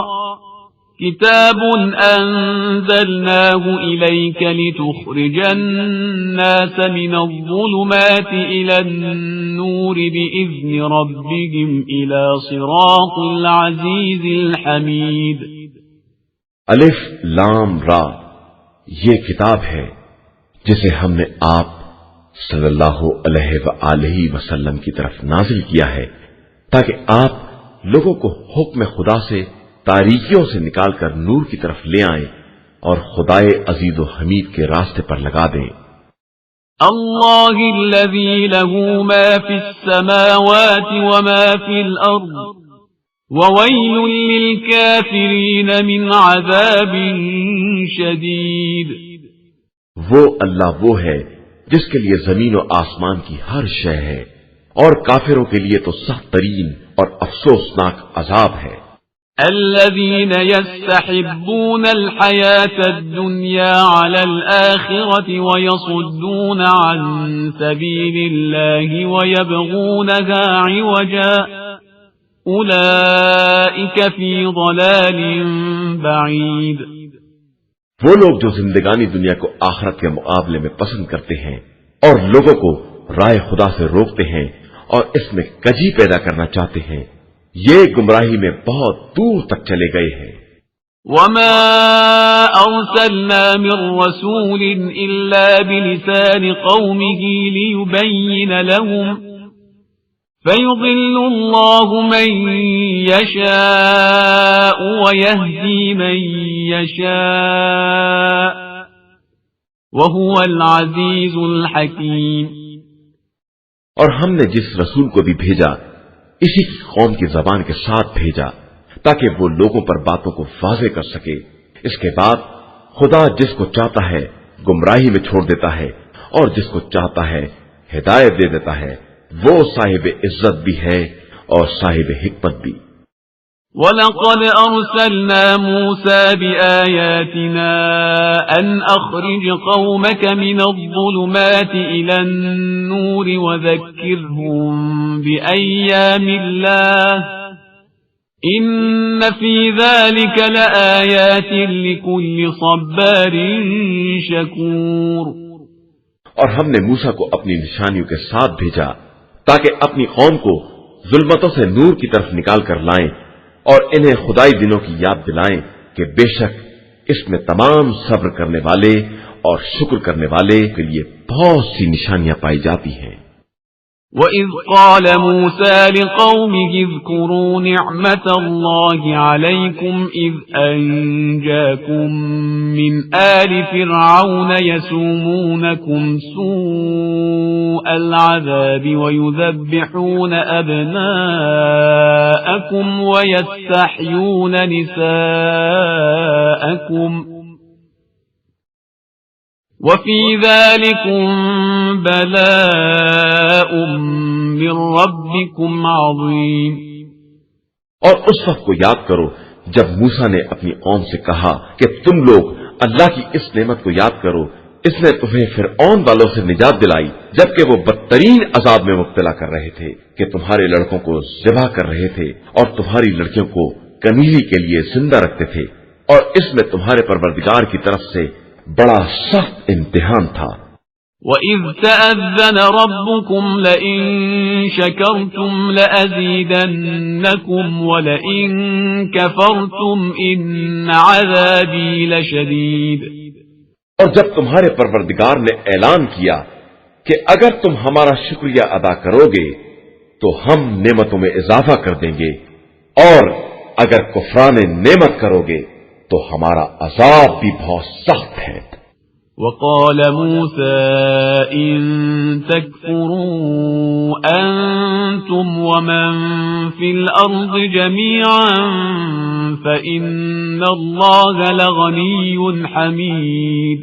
كتاب أنزلناه إليك لتخرج الناس من الظلمات إلى النور بإذن ربهم إلى صراط العزيز الحميد. الف لام را، یہ کتاب ہے جسے ہم نے آپ صلی اللہ علیہ وآلہ وسلم کی طرف نازل کیا ہے تاکہ آپ لوگوں کو حکم خدا سے تاریکیوں سے نکال کر نور کی طرف لے آئیں اور خدائے عزیز و حمید کے راستے پر لگا دیں. اللہ الذی له ما فی السماوات وما فی الارض وویل للکافرین من عذاب شدید. وہ اللہ وہ ہے جس کے لیے زمین و آسمان کی ہر شے ہے، اور کافروں کے لیے تو سخت ترین اور افسوسناک عذاب ہے. الذين يستحبون الحياة الدنيا على الآخرة ويصدون عن سبيل الله ويبغونها عوجا أولئك في ضلال بعيد. وہ لوگ جو زندگانی دنیا کو آخرت کے مقابلے میں پسند کرتے ہیں اور لوگوں کو رائے خدا سے روکتے ہیں اور اس میں کجی پیدا کرنا چاہتے ہیں، یہ گمراہی میں بہت دور تک چلے گئے ہیں. وما أرسلنا من رسول إلا بلسان قومه ليبين لهم فيضل الله من يشاء ويهدي من يشاء وهو العزيز الحكيم. اور ہم نے جس رسول کو بھی بھیجا اسی کی قوم کی زبان کے ساتھ بھیجا تاکہ وہ لوگوں پر باتوں کو واضح کر سکے. اس کے بعد خدا جس کو چاہتا ہے گمراہی میں چھوڑ دیتا ہے اور جس کو چاہتا ہے ہدایت دے دیتا ہے. وہ صاحب عزت بھی ہے اور صاحب حکمت بھی. وَلَقَدْ أَرْسَلْنَا مُوسَى بِآيَاتِنَا أَنْ أَخْرِجْ قَوْمَكَ مِنَ الظُّلُمَاتِ إِلَى النُّورِ وَذَكِّرْهُمْ بِأَيَّامِ اللَّهِ إِنَّ فِي ذَلِكَ لَآيَاتٍ لِكُلِّ صَبَّارٍ شَكُورٍ. اور ہم نے موسیٰ کو اپنی نشانیوں کے ساتھ بھیجا تاکہ اپنی قوم کو ظلمتوں سے نور کی طرف نکال کر لائیں اور انہیں خدائی دنوں کی یاد دلائیں کہ بے شک اس میں تمام صبر کرنے والے اور شکر کرنے والے کے لیے بہت سی نشانیاں پائی جاتی ہیں. وَإِذْ قَالَ مُوسَى لِقَوْمِهِ اذْكُرُوا نِعْمَةَ اللَّهِ عَلَيْكُمْ إِذْ أَنْجَاكُمْ مِنْ آلِ فِرْعَوْنَ يَسُومُونَكُمْ سُوءَ الْعَذَابِ وَيُذَبِّحُونَ أَبْنَاءَكُمْ وَيَسْتَحْيُونَ نِسَاءَكُمْ وَفِي ذَلِكُمْ بَلَاءٌ مِّن رَّبِّكُمْ عَظِيمٌ. اور اس وقت کو یاد کرو جب موسیٰ نے اپنی قوم سے کہا کہ تم لوگ اللہ کی اس نعمت کو یاد کرو، اس نے تمہیں فرعون والوں سے نجات دلائی جبکہ وہ بدترین عذاب میں مبتلا کر رہے تھے کہ تمہارے لڑکوں کو ذبح کر رہے تھے اور تمہاری لڑکیوں کو کمیلی کے لیے زندہ رکھتے تھے، اور اس میں تمہارے پروردگار کی طرف سے بڑا سخت امتحان تھا۔ وَإِذْ تَأَذَّنَ رَبُّكُمْ لَئِن شَكَرْتُمْ لَأَزِيدَنَّكُمْ وَلَئِن كَفَرْتُمْ إِنَّ عَذَابِي لَشَدِيدٌ۔ اور جب تمہارے پروردگار نے اعلان کیا کہ اگر تم ہمارا شکریہ ادا کرو گے تو ہم نعمتوں میں اضافہ کر دیں گے، اور اگر کفران نعمت کرو گے تو ہمارا عذاب بھی بہت سخت ہے۔ وقال موسى إن تكفروا أنتم ومن في الأرض جميعا فإن الله لغني حميد۔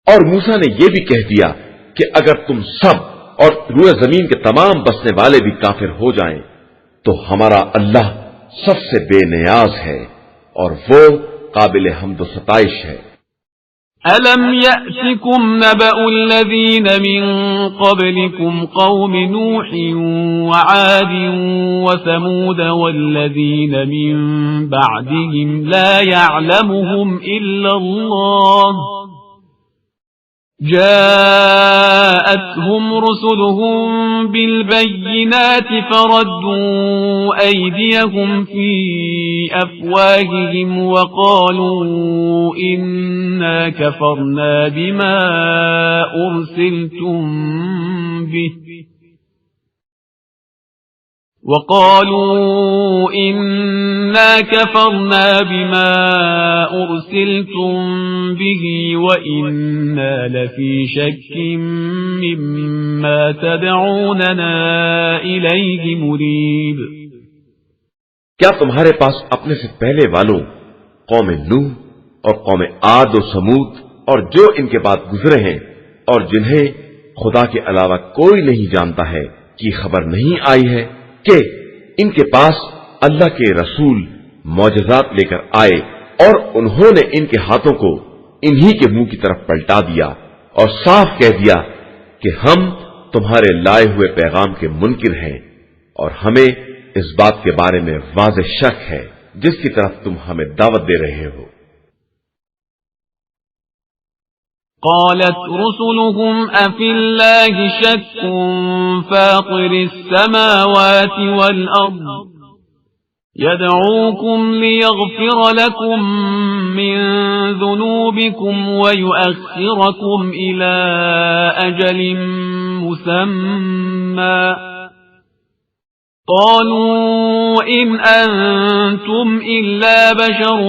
اور موسیٰ نے یہ بھی کہہ دیا کہ اگر تم سب اور روئے زمین کے تمام بسنے والے بھی کافر ہو جائیں تو ہمارا اللہ سب سے بے نیاز ہے اور وہ قابل حمد و ستائش ہے۔ أَلَمْ يَأْتِكُمْ نَبَأُ الَّذِينَ مِنْ قَبْلِكُمْ قَوْمِ نُوحٍ وَعَادٍ وَثَمُودَ وَالَّذِينَ مِنْ بَعْدِهِمْ لَا يَعْلَمُهُمْ إِلَّا اللَّهُ جاءتهم رسلهم بالبينات فردوا أيديهم في أفواههم وقالوا إنا كفرنا بما أرسلتم به وَإِنَّا لَفِي شَكٍّ مِّمَّا تَدْعُونَنَا إِلَيْهِ مُرِيبٍ۔ کیا تمہارے پاس اپنے سے پہلے والوں قوم نوح اور قوم عاد و سمود اور جو ان کے بعد گزرے ہیں اور جنہیں خدا کے علاوہ کوئی نہیں جانتا ہے کی خبر نہیں آئی ہے کہ ان کے پاس اللہ کے رسول معجزات لے کر آئے اور انہوں نے ان کے ہاتھوں کو انہی کے منہ کی طرف پلٹا دیا اور صاف کہہ دیا کہ ہم تمہارے لائے ہوئے پیغام کے منکر ہیں اور ہمیں اس بات کے بارے میں واضح شک ہے جس کی طرف تم ہمیں دعوت دے رہے ہو۔ قالت رسلهم أفي الله شك فاطر السماوات والأرض يدعوكم ليغفر لكم من ذنوبكم ويؤخركم إلى أجل مسمى قالوا إن أنتم إلا بشر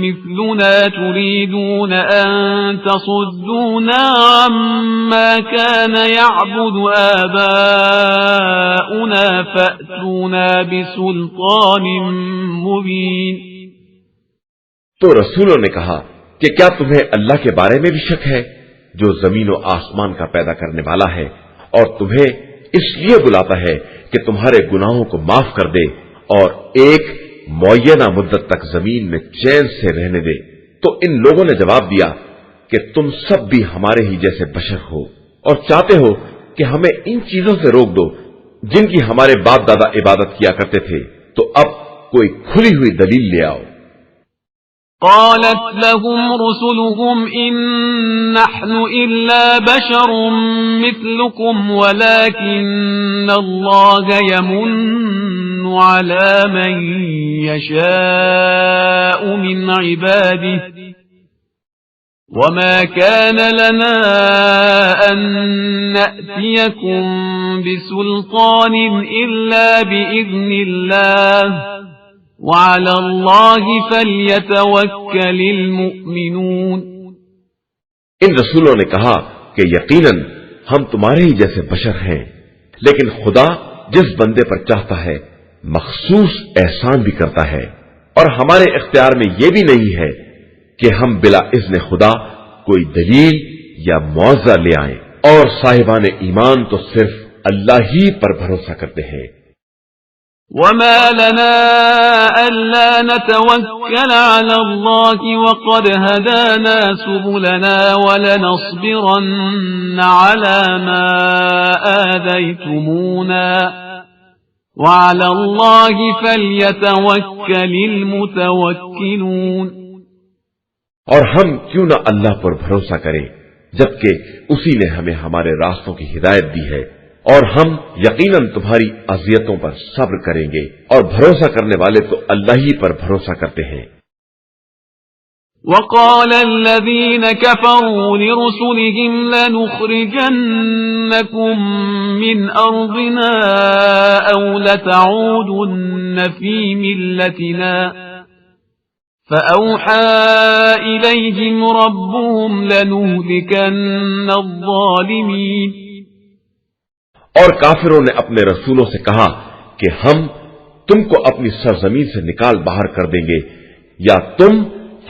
مثلنا تريدون أن تصدونا عما كان يعبد آباؤنا فأتونا بسلطان مبين۔ تو رسولوں نے کہا کہ کیا تمہیں اللہ کے بارے میں بھی شک ہے جو زمین و آسمان کا پیدا کرنے والا ہے اور تمہیں اس لیے بلاتا ہے کہ تمہارے گناہوں کو معاف کر دے اور ایک معینہ مدت تک زمین میں چین سے رہنے دے؟ تو ان لوگوں نے جواب دیا کہ تم سب بھی ہمارے ہی جیسے بشر ہو اور چاہتے ہو کہ ہمیں ان چیزوں سے روک دو جن کی ہمارے باپ دادا عبادت کیا کرتے تھے، تو اب کوئی کھلی ہوئی دلیل لے آؤ۔ قالت لهم رسلهم إن نحن إلا بشر مثلكم ولكن الله يمن على من يشاء من عباده وما كان لنا أن نأتيكم بسلطان إلا بإذن الله وعلى الله فليتوكل المؤمنون۔ ان رسولوں نے کہا کہ یقیناً ہم تمہارے ہی جیسے بشر ہیں، لیکن خدا جس بندے پر چاہتا ہے مخصوص احسان بھی کرتا ہے، اور ہمارے اختیار میں یہ بھی نہیں ہے کہ ہم بلا اذن خدا کوئی دلیل یا معاوضہ لے آئیں، اور صاحبان ایمان تو صرف اللہ ہی پر بھروسہ کرتے ہیں۔ وما لنا ألا نتوكل على الله وقد هدانا سبلنا ولنصبرن على ما آذيتمونا وعلى الله فليتوكل المتوكلون۔ اور ہم کیوں نہ اللہ پر بھروسہ کریں جبکہ اسی نے ہمیں ہمارے راستوں کی ہدایت دی ہے، اور ہم یقیناً تمہاری اذیتوں پر صبر کریں گے، اور بھروسہ کرنے والے تو اللہ ہی پر بھروسہ کرتے ہیں۔ وقال الذين كفروا لرسلهم لنخرجنكم من أرضنا أو لتعودن في ملتنا فأوحى إليهم ربهم لنهلكن الظالمين۔ اور کافروں نے اپنے رسولوں سے کہا کہ ہم تم کو اپنی سرزمین سے نکال باہر کر دیں گے یا تم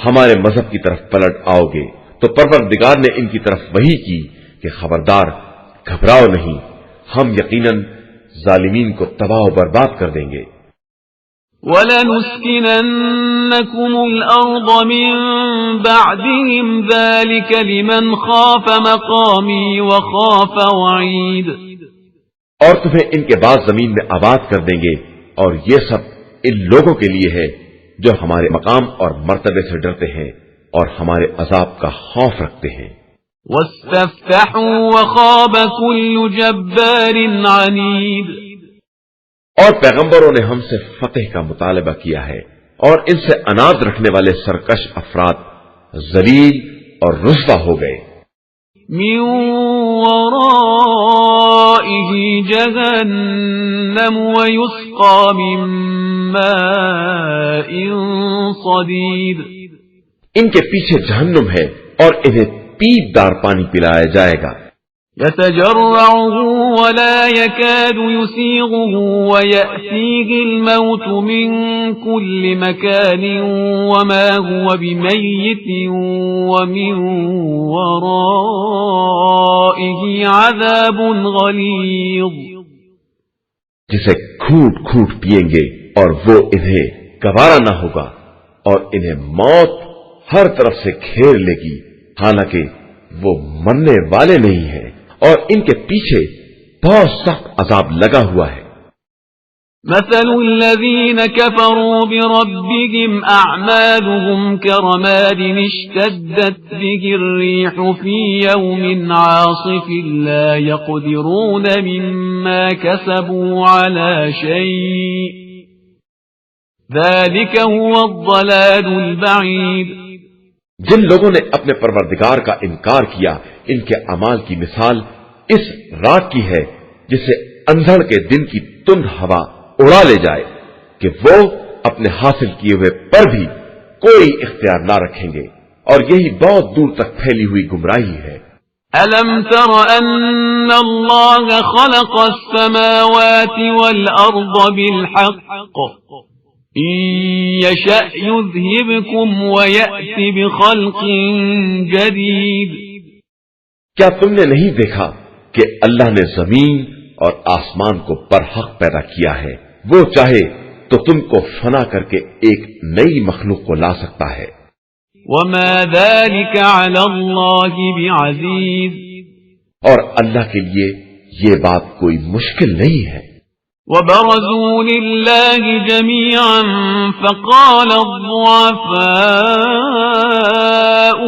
ہمارے مذہب کی طرف پلٹ آؤ گے، تو پروردگار نے ان کی طرف وحی کی کہ خبردار، گھبراؤ نہیں، ہم یقیناً ظالمین کو تباہ و برباد کر دیں گے۔ وَلَنُسْكِنَنَّكُمُ الْأَرْضَ مِنْ بَعْدِهِمْ ذَلِكَ لِمَنْ خَافَ مَقَامِي وَخَافَ وَعِيدِ۔ اور تمہیں ان کے بعد زمین میں آباد کر دیں گے، اور یہ سب ان لوگوں کے لیے ہے جو ہمارے مقام اور مرتبے سے ڈرتے ہیں اور ہمارے عذاب کا خوف رکھتے ہیں۔ وَاسْتَفْتَحُوا وَخَابَ كُلُّ جَبَّارٍ عَنِيدٍ۔ اور پیغمبروں نے ہم سے فتح کا مطالبہ کیا ہے، اور ان سے اناد رکھنے والے سرکش افراد ذلیل اور رسوا ہو گئے۔ من ورائه جهنم ويسقى من ماء صديد۔ ان کے پیچھے جہنم ہے اور انہیں پیپ دار پانی پلایا جائے گا۔ يتجرعه ولا يكاد يسيغه ويأتيه الموت من كل مكان وما هو بميت ومن ورائه عذاب غليظ۔ جسے گھوٹ گھوٹ پیئیں گے اور وہ انہیں گوارا نہ ہوگا، اور انہیں موت ہر طرف سے گھیر لے گی، حالانکہ وہ مرنے والے نہیں ہیں، اور ان کے پیچھے بہت سخت عذاب لگا ہوا ہے۔ مثل الذين كفروا بربهم أعمالهم كرماد اشتدت به الريح في يوم عاصف لا يقدرون مما كسبوا على شيء ذلك هو الضلال البعيد۔ جن لوگوں نے اپنے پروردگار کا انکار کیا، ان کے اعمال کی مثال اس رات کی ہے جسے اندھڑ کے دن کی تند ہوا اڑا لے جائے کہ وہ اپنے حاصل کیے ہوئے پر بھی کوئی اختیار نہ رکھیں گے، اور یہی بہت دور تک پھیلی ہوئی گمراہی ہے۔ أَلَمْ تَرَ أَنَّ اللَّهَ خَلَقَ السَّمَاوَاتِ وَالْأَرْضَ بِالْحَقِّ إِن يَشَأْ يُذْهِبْكُمْ وَيَأْتِ بِخَلْقٍ جَدِيدٍ۔ کیا تم نے نہیں دیکھا کہ اللہ نے زمین اور آسمان کو برحق پیدا کیا ہے؟ وہ چاہے تو تم کو فنا کر کے ایک نئی مخلوق کو لا سکتا ہے۔ وَمَا ذَلِكَ عَلَى اللَّهِ بِعَزِيزٍ۔ اور اللہ کے لیے یہ بات کوئی مشکل نہیں ہے۔ وَبَرَزُوا لِلَّهِ جَمِيعًا فَقَالَ الضُّعَفَاءُ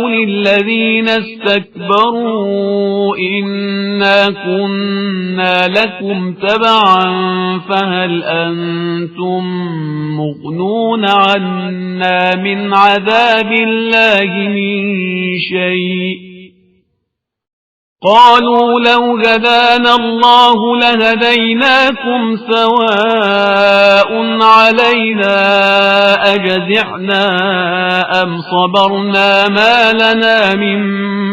لِلَّذِينَ اسْتَكْبَرُوا إِنَّا كُنَّا لَكُمْ تَبَعًا فَهَلْ أَنْتُمْ مُغْنُونَ عَنَّا مِنْ عَذَابِ اللَّهِ مِنْ شَيْءٍ قالوا لو هدانا الله لهديناكم سواء علينا أجزعنا أم صبرنا ما لنا من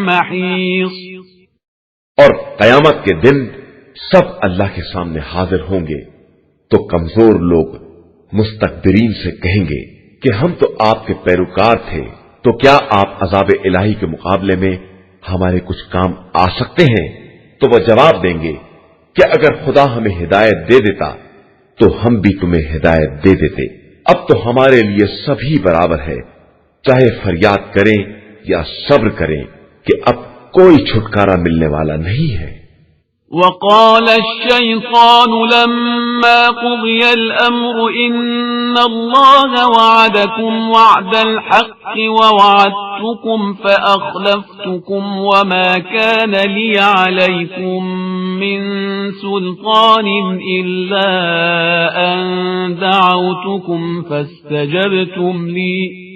محيص۔ اور قیامت کے دن سب اللہ کے سامنے حاضر ہوں گے تو کمزور لوگ مستکبرین سے کہیں گے کہ ہم تو آپ کے پیروکار تھے، تو کیا آپ عذاب الہی کے مقابلے میں ہمارے کچھ کام آ سکتے ہیں؟ تو وہ جواب دیں گے کہ اگر خدا ہمیں ہدایت دے دیتا تو ہم بھی تمہیں ہدایت دے دیتے۔ اب تو ہمارے لیے سبھی برابر ہے، چاہے فریاد کریں یا صبر کریں کہ اب کوئی چھٹکارا ملنے والا نہیں ہے۔ وقال الشيطان لما قضي الأمر إن الله وعدكم وعد الحق ووعدتكم فأخلفتكم وما كان لي عليكم من سلطان إلا أن دعوتكم فاستجبتم لي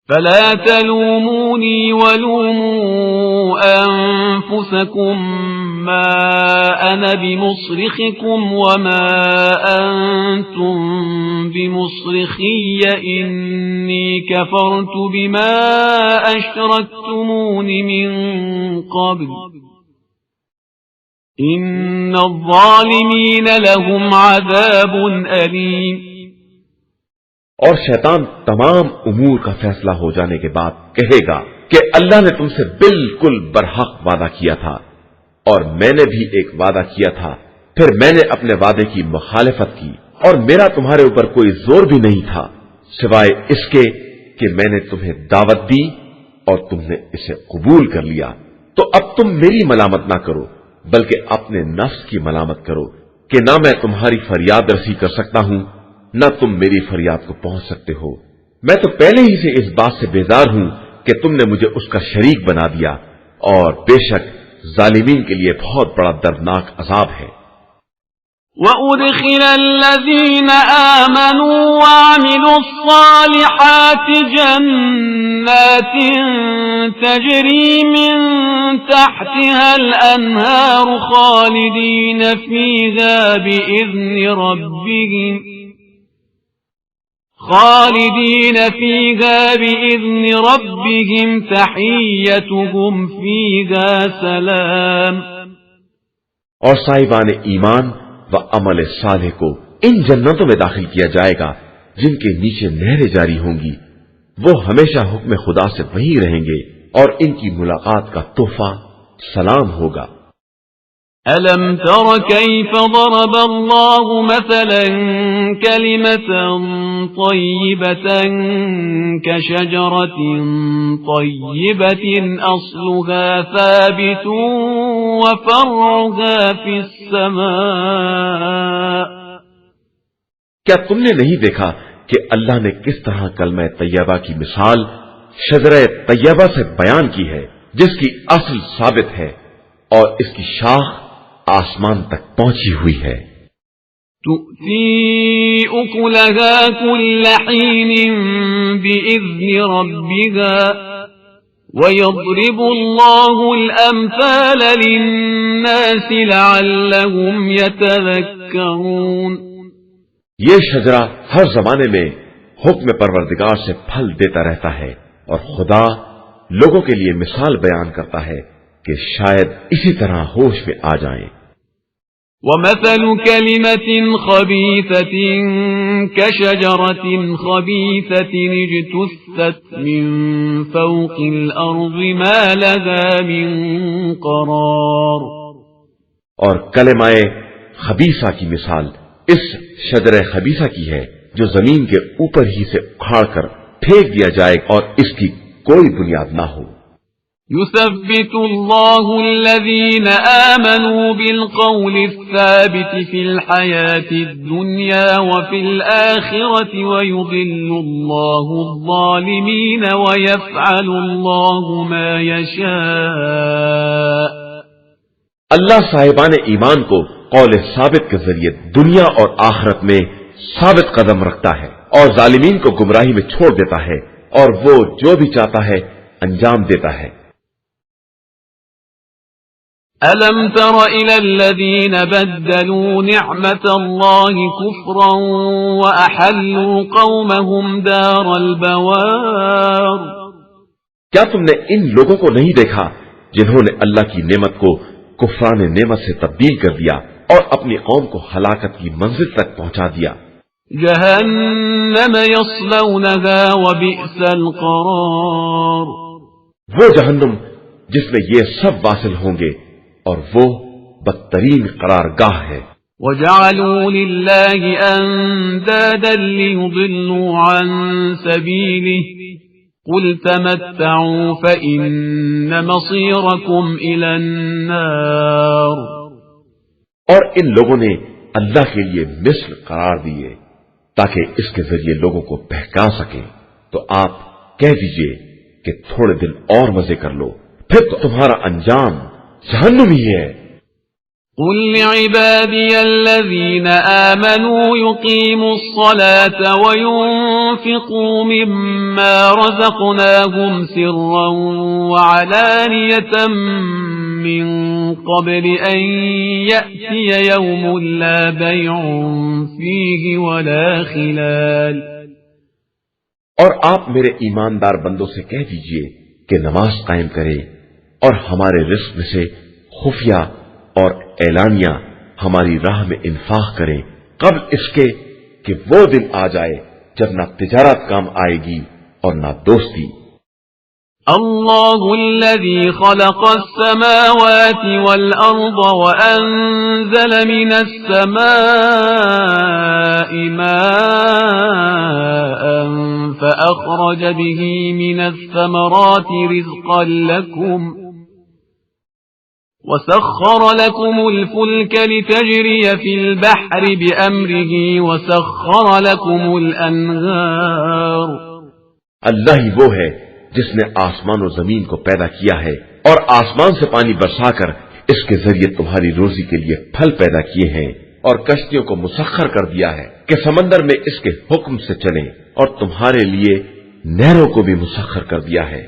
فلا تلوموني ولوموا أنفسكم ما أنا بمصرخكم وما أنتم بمصرخي إني كفرت بما أشركتمون من قبل إن الظالمين لهم عذاب أليم۔ اور شیطان تمام امور کا فیصلہ ہو جانے کے بعد کہے گا کہ اللہ نے تم سے بالکل برحق وعدہ کیا تھا اور میں نے بھی ایک وعدہ کیا تھا، پھر میں نے اپنے وعدے کی مخالفت کی اور میرا تمہارے اوپر کوئی زور بھی نہیں تھا سوائے اس کے کہ میں نے تمہیں دعوت دی اور تم نے اسے قبول کر لیا۔ تو اب تم میری ملامت نہ کرو بلکہ اپنے نفس کی ملامت کرو کہ نہ میں تمہاری فریاد رسی کر سکتا ہوں نہ تم میری فریاد کو پہنچ سکتے ہو۔ میں تو پہلے ہی سے اس بات سے بیزار ہوں کہ تم نے مجھے اس کا شریک بنا دیا، اور بے شک ظالمین کے لیے بہت بڑا دردناک عذاب ہے۔ وَأُدْخِلَ الَّذِينَ آمَنُوا وَعَمِلُوا الصَّالِحَاتِ جَنَّاتٍ تَجْرِي مِن تَحْتِهَا الْأَنْهَارُ خَالِدِينَ فِيهَا بِإِذْنِ رَبِّهِمْ تَحِيَّتُهُمْ فِيهَا سَلَامٌ۔ اور صاحبان ایمان و عمل صالح کو ان جنتوں میں داخل کیا جائے گا جن کے نیچے نہریں جاری ہوں گی، وہ ہمیشہ حکم خدا سے وہیں رہیں گے اور ان کی ملاقات کا تحفہ سلام ہوگا۔ أَلَمْ تَرَ كَيْفَ ضَرَبَ اللَّهُ مَثَلًا كَلِمَةً طَيِّبَةً كَشَجَرَةٍ طَيِّبَةٍ أَصْلُهَا ثَابِتٌ وَفَرْعُهَا فِي السَّمَاءِ۔ کیا تم نے نہیں دیکھا کہ اللہ نے کس طرح کلمہ طیبہ کی مثال شجرہ طیبہ سے بیان کی ہے، جس کی اصل ثابت ہے اور اس کی شاخ آسمان تک پہنچی ہوئی ہے۔ تُؤْتِي أُكُلَهَا كُلَّ حِينٍ بِإِذْنِ رَبِّهَا وَيَضْرِبُ اللَّهُ الْأَمْثَالَ لِلنَّاسِ لَعَلَّهُمْ يَتَذَكَّرُونَ۔ یہ شجرہ ہر زمانے میں حکم پروردگار سے پھل دیتا رہتا ہے اور خدا لوگوں کے لیے مثال بیان کرتا ہے کہ شاید اسی طرح ہوش میں آ جائیں۔ وَمَثَلُ كَلِمَةٍ خَبِيثَةٍ كَشَجَرَةٍ خَبِيثَةٍ اجْتُثَّتْ مِنْ فَوْقِ الْأَرْضِ مَا لَهَا مِنْ قَرَارٍ۔ اور کلمہ خبیثہ کی مثال اس شجرہ خبیثہ کی ہے جو زمین کے اوپر ہی سے اکھاڑ کر پھینک دیا جائے اور اس کی کوئی بنیاد نہ ہو۔ يثبت الله الذين آمنوا بالقول الثابت في الحياة الدنيا وفي الآخرة ويضل الله الظالمين ويفعل الله ما يشاء۔ اللہ صاحبان ایمان کو قول ثابت کے ذریعے دنیا اور آخرت میں ثابت قدم رکھتا ہے اور ظالمین کو گمراہی میں چھوڑ دیتا ہے اور وہ جو بھی چاہتا ہے انجام دیتا ہے۔ أَلَمْ تَرَ إِلَى الَّذِينَ بَدَّلُوا نِعْمَةَ اللَّهِ كُفْرًا وَأَحَلُّوا قَوْمَهُمْ دَارَ الْبَوَارِ۔ کیا تم نے ان لوگوں کو نہیں دیکھا جنہوں نے اللہ کی نعمت کو کفران نعمت سے تبدیل کر دیا اور اپنی قوم کو ہلاکت کی منزل تک پہنچا دیا؟ جہنم یصلونها وبئس القرار۔ وہ جہنم جس میں یہ سب واصل ہوں گے اور وہ بدترین قرارگاہ ہے۔ وجعلوا لله أندادا ليضلوا عن سبيله قل تمتعوا فإن مصيركم إلى النار. اور ان لوگوں نے اللہ کے لیے مثل قرار دیے تاکہ اس کے ذریعے لوگوں کو بہکا سکیں، تو آپ کہہ دیجئے کہ تھوڑے دن اور مزے کر لو، پھر تو تمہارا انجام جہنم ہی ہے. قل لعبادي الذين آمنوا يقيموا الصلاة وينفقوا مما رزقناهم سرا وعلانية من قبل أن يأتي يوم لا بيع فيه ولا خلال. اور آپ میرے ایماندار بندوں سے کہہ دیجئے کہ نماز قائم کرے اور ہمارے رزق میں سے خفیہ اور اعلانیہ ہماری راہ میں انفاق کریں قبل اس کے کہ وہ دن آ جائے جب نہ تجارت کام آئے گی اور نہ دوستی. اللہ الذي خلق السماوات والأرض وأنزل من السماء ماء فأخرج به من الثمرات رزقا لكم وسخر لكم الفلك لتجري في البحر بأمره وسخر لكم الأنهار. اللہ ہی وہ ہے جس نے آسمان و زمین کو پیدا کیا ہے اور آسمان سے پانی برسا کر اس کے ذریعے تمہاری روزی کے لیے پھل پیدا کیے ہیں، اور کشتیوں کو مسخر کر دیا ہے کہ سمندر میں اس کے حکم سے چلیں، اور تمہارے لیے نہروں کو بھی مسخر کر دیا ہے.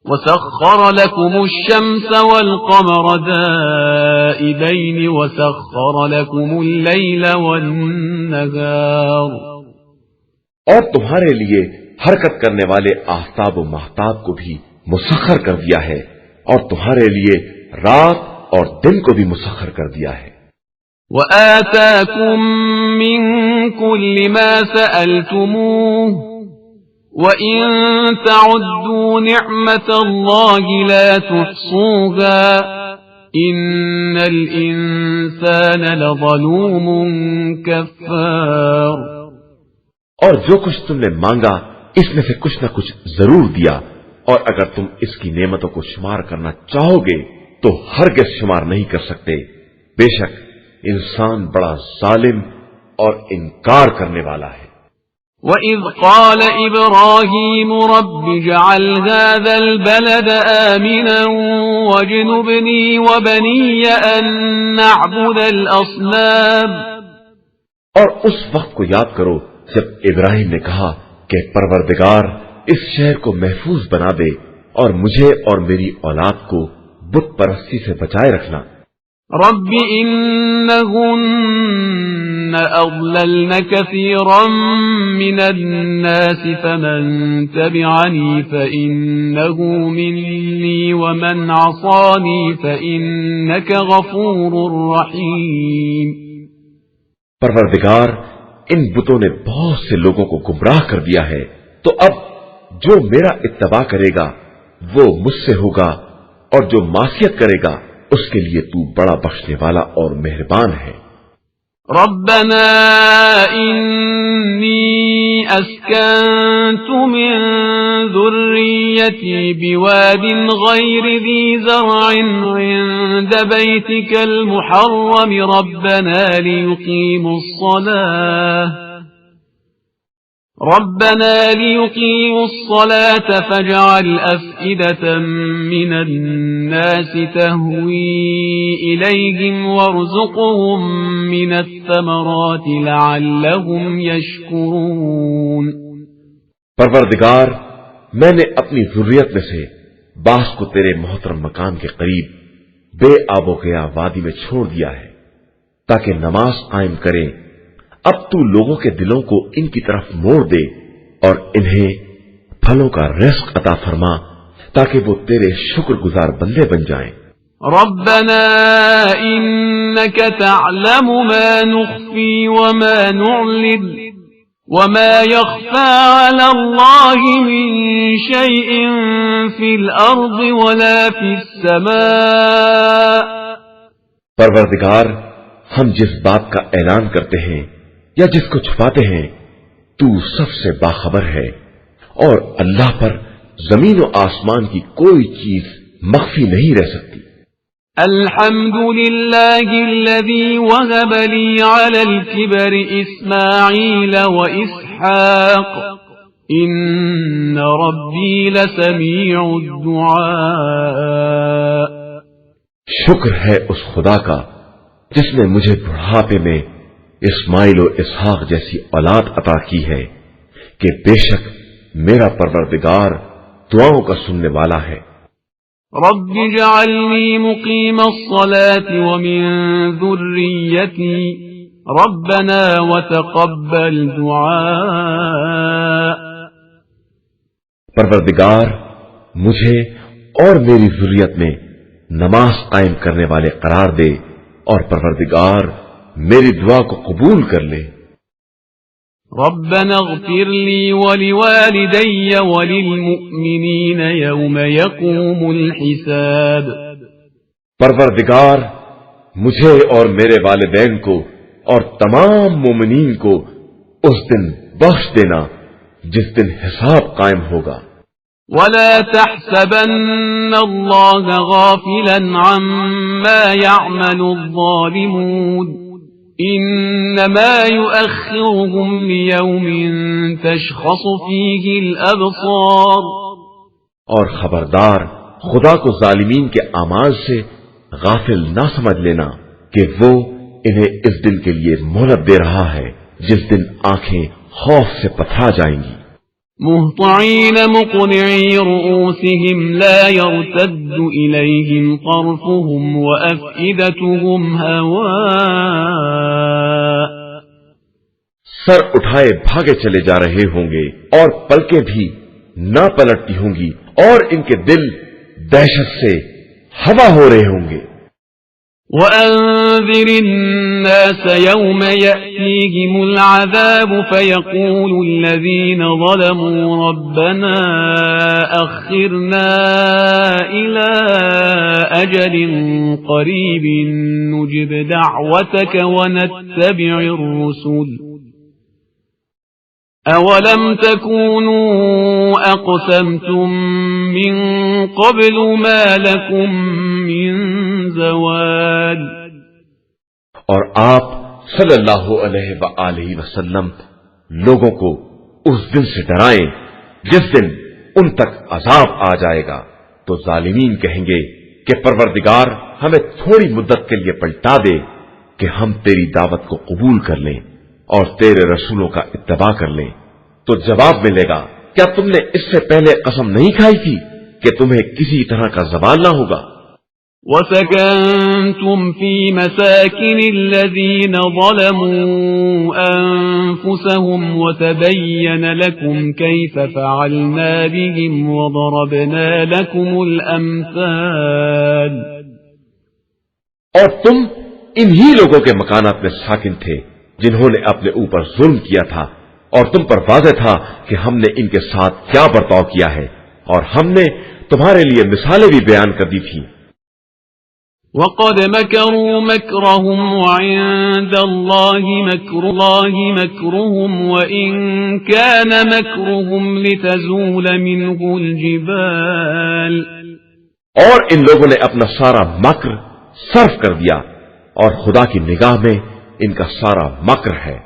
وسخر لكم الشمس والقمر دائبين وسخر لكم الليل والنهار. اور تمہارے لیے حرکت کرنے والے آفتاب و مہتاب کو بھی مسخر کر دیا ہے، اور تمہارے لیے رات اور دن کو بھی مسخر کر دیا ہے. وآتاكم من كل ما سألتموه وَإِن تَعُدُّوا نِعْمَةَ اللَّهِ لَا تُحْصُوهَا إِنَّ الْإِنسَانَ لَظَلُومٌ كَفَّارٌ. اور جو کچھ تم نے مانگا اس میں سے کچھ نہ کچھ ضرور دیا، اور اگر تم اس کی نعمتوں کو شمار کرنا چاہو گے تو ہرگز شمار نہیں کر سکتے. بے شک انسان بڑا ظالم اور انکار کرنے والا ہے. وَإِذْ قَالَ إِبْرَاهِيمُ رَبِّ اجْعَلْ هَذَا الْبَلَدَ آمِنًا وَاجْنُبْنِي وَبَنِيَّ أَن نَّعْبُدَ الْأَصْنَامَ. اور اس وقت کو یاد کرو جب ابراہیم نے کہا کہ پروردگار اس شہر کو محفوظ بنا دے اور مجھے اور میری اولاد کو بت پرستی سے بچائے رکھنا. رب إنهن أضللن كثيرا من الناس فمن تبعني فإنه مني ومن عصاني فإنك غفور رحيم. پروردگار ان بتوں نے بہت سے لوگوں کو گمراہ کر دیا ہے، تو اب جو میرا اتباع کرے گا وہ مجھ سے ہوگا، اور جو معصیت کرے گا اس کے لیے تو بڑا بخشنے والا اور مہربان ہے. ربنا انی اسکنت من ذریتی بواد غیر ذی زرع عند بیتک المحرم ربنا لیقیموا الصلاة فاجعل أفئدة من الناس تهوي إليهم وارزقهم من الثمرات لعلهم يشكرون. پروردگار میں نے اپنی ذریت میں سے بعض کو تیرے محترم مکان کے قریب بے آب و گیا وادی میں چھوڑ دیا ہے تاکہ نماز قائم کریں. اب تو لوگوں کے دلوں کو ان کی طرف موڑ دے اور انہیں پھلوں کا رزق عطا فرما تاکہ وہ تیرے شکر گزار بندے بن جائیں. ربنا انك تعلم ما نخفي وما نعلن وما يخفى على الله من شيء في الارض ولا في السماء. پروردگار ہم جس بات کا اعلان کرتے ہیں یا جس کو چھپاتے ہیں تو سب سے باخبر ہے، اور اللہ پر زمین و آسمان کی کوئی چیز مخفی نہیں رہ سکتی۔ الحمد لله الذي وهب لي على الكبر إسماعيل وإسحاق إن ربي لسميع الدعاء۔ شکر ہے اس خدا کا جس نے مجھے بڑھاپے میں اسماعیل و اسحاق جیسی اولاد عطا کی ہے کہ بے شک میرا پروردگار دعاؤں کا سننے والا ہے۔ رب اجعلني مقيم الصلاة ومن ذريتي ربنا وتقبل دعاء۔ پروردگار مجھے اور میری ذریت میں نماز قائم کرنے والے قرار دے، اور پروردگار میری دعا کو قبول کر لے۔ ربنا اغفر لي ولوالدي وللمؤمنين يوم يقوم الحساب۔ پروردگار مجھے اور میرے والدین کو اور تمام مومنین کو اس دن بخش دینا جس دن حساب قائم ہوگا۔ ولا تحسبن الله غافلا عما يعمل الظالمون إنما يؤخرهم ليوم تشخص فيه الأبصار۔ اور خبردار خدا کو ظالمین کے اعمال سے غافل نہ سمجھ لینا کہ وہ انہیں اس دن کے لیے مہلت دے رہا ہے جس دن آنکھیں خوف سے پتھرا جائیں گی۔ مهطعين مقنعي رؤوسهم لا يرتد إليهم طرفهم وأفئدتهم هواء۔ سر اٹھائے بھاگے چلے جا رہے ہوں گے اور پلکیں بھی نہ پلٹتی ہوں گی، اور ان کے دل دہشت سے ہوا ہو رہے ہوں گے۔ وأنذر الناس يوم يأتيهم العذاب فيقول الذين ظلموا ربنا أخرنا إلى أجل قريب نجب دعوتك ونتبع الرسل أولم تكونوا أقسمتم من قبل ما لكم من زوال۔ اور آپ صلی اللہ علیہ وآلہ وسلم لوگوں کو اس دن سے ڈرائیں جس دن ان تک عذاب آ جائے گا، تو ظالمین کہیں گے کہ پروردگار ہمیں تھوڑی مدت کے لیے پلٹا دے کہ ہم تیری دعوت کو قبول کر لیں اور تیرے رسولوں کا اتباع کر لیں۔ تو جواب ملے گا، کیا تم نے اس سے پہلے قسم نہیں کھائی تھی کہ تمہیں کسی طرح کا زوال نہ ہوگا؟ وَسَكَنْتُمْ فِي مَسَاكِنِ الَّذِينَ ظَلَمُوا أَنفُسَهُمْ وَتَبَيَّنَ لَكُمْ كَيْفَ فَعَلْنَا بِهِمْ وَضَرَبْنَا لَكُمُ الْأَمْثَالَ۔ اور تم انہی لوگوں کے مکانات میں ساکن تھے جنہوں نے اپنے اوپر ظلم کیا تھا، اور تم پر واضح تھا کہ ہم نے ان کے ساتھ کیا برتاؤ کیا ہے، اور ہم نے تمہارے لیے مثالیں بھی بیان کر دی تھی۔ وَقَدْ مَكَرُوا مَكْرَهُمْ وَعِندَ اللَّهِ مَكْرُهُمْ وَإِنْ كَانَ مَكْرُهُمْ لِتَزُولَ مِنْهُ الْجِبَالُ۔ اور ان لوگوں نے اپنا سارا مکر صرف کر دیا، اور خدا کی نگاہ میں ان کا سارا مکر ہے،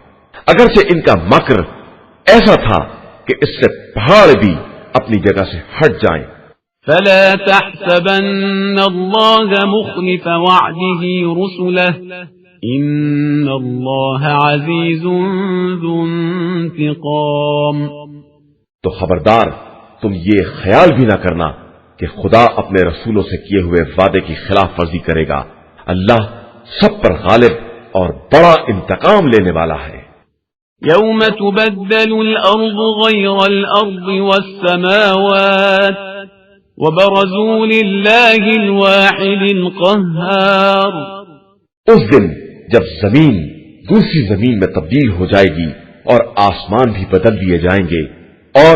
اگرچہ ان کا مکر ایسا تھا کہ اس سے پہاڑ بھی اپنی جگہ سے ہٹ جائیں۔ فلا تحسبن الله مخلف وعده رسله إن الله عزيز ذو انتقام۔ تو خبردار تم یہ خیال بھی نہ کرنا کہ خدا اپنے رسولوں سے کیے ہوئے وعدے کی خلاف ورزی کرے گا، اللہ سب پر غالب اور بڑا انتقام لینے والا ہے۔ يوم تبدل الأرض غير الأرض والسماوات وبرزوا لله الواحد القهار۔ اس دن جب زمین دوسری زمین میں تبدیل ہو جائے گی اور آسمان بھی بدل دیے جائیں گے اور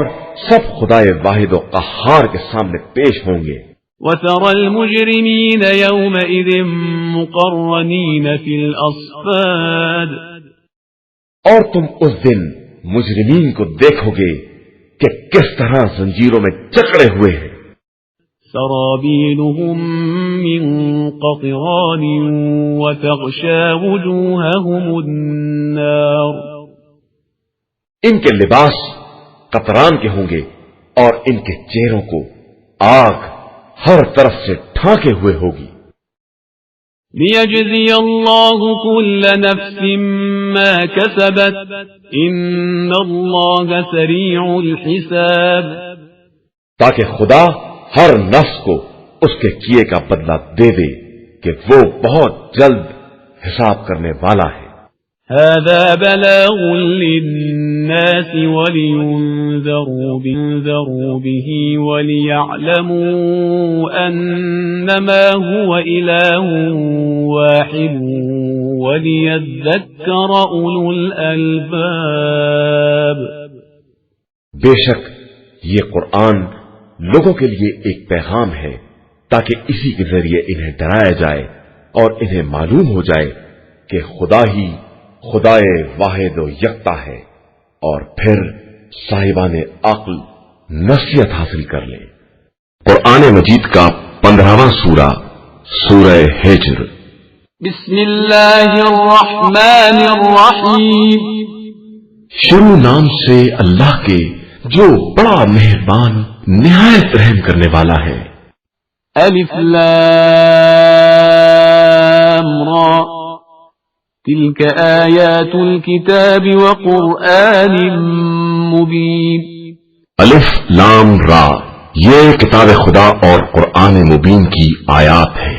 سب خدائے واحد و قہار کے سامنے پیش ہوں گے۔ وترى المجرمين يومئذ مقرنين في الأصفاد اور تم اس دن مجرمین کو دیکھو گے کہ کس طرح زنجیروں میں جکڑے ہوئے ہیں. سرابيلهم من قطران وتغشى وجوههم النار. ان کے لباس قطران کے ہوں گے اور ان کے چہروں کو آگ ہر طرف سے ڈھانکے ہوئے ہوگی. ليجزي الله كل نفس ما كسبت إن الله سريع الحساب. تاکہ خدا ہر نفس کو اس کے کیے کا بدلہ دے دے کہ وہ بہت جلد حساب کرنے والا ہے. هذا بلاغ للناس ولينذروا به وليعلموا أنما هو إله واحد وليذكر أولو الألباب. بے شک یہ قرآن لوگوں کے لیے ایک پیغام ہے تاکہ اسی کے ذریعے انہیں ڈرایا جائے اور انہیں معلوم ہو جائے کہ خدا ہی خدائے واحد و یکتا ہے، اور پھر صاحبان عقل نصیحت حاصل کر لیں. قرآن مجید کا 15واں سورہ سورہ ہجر. بسم اللہ الرحمن الرحیم. شروع نام سے اللہ کے جو بڑا مہربان نہایت رحم کرنے والا ہے. الف لام را تلك آیات الكتاب وقرآن مبین. الف لام را یہ کتاب خدا اور قرآن مبین کی آیات ہے.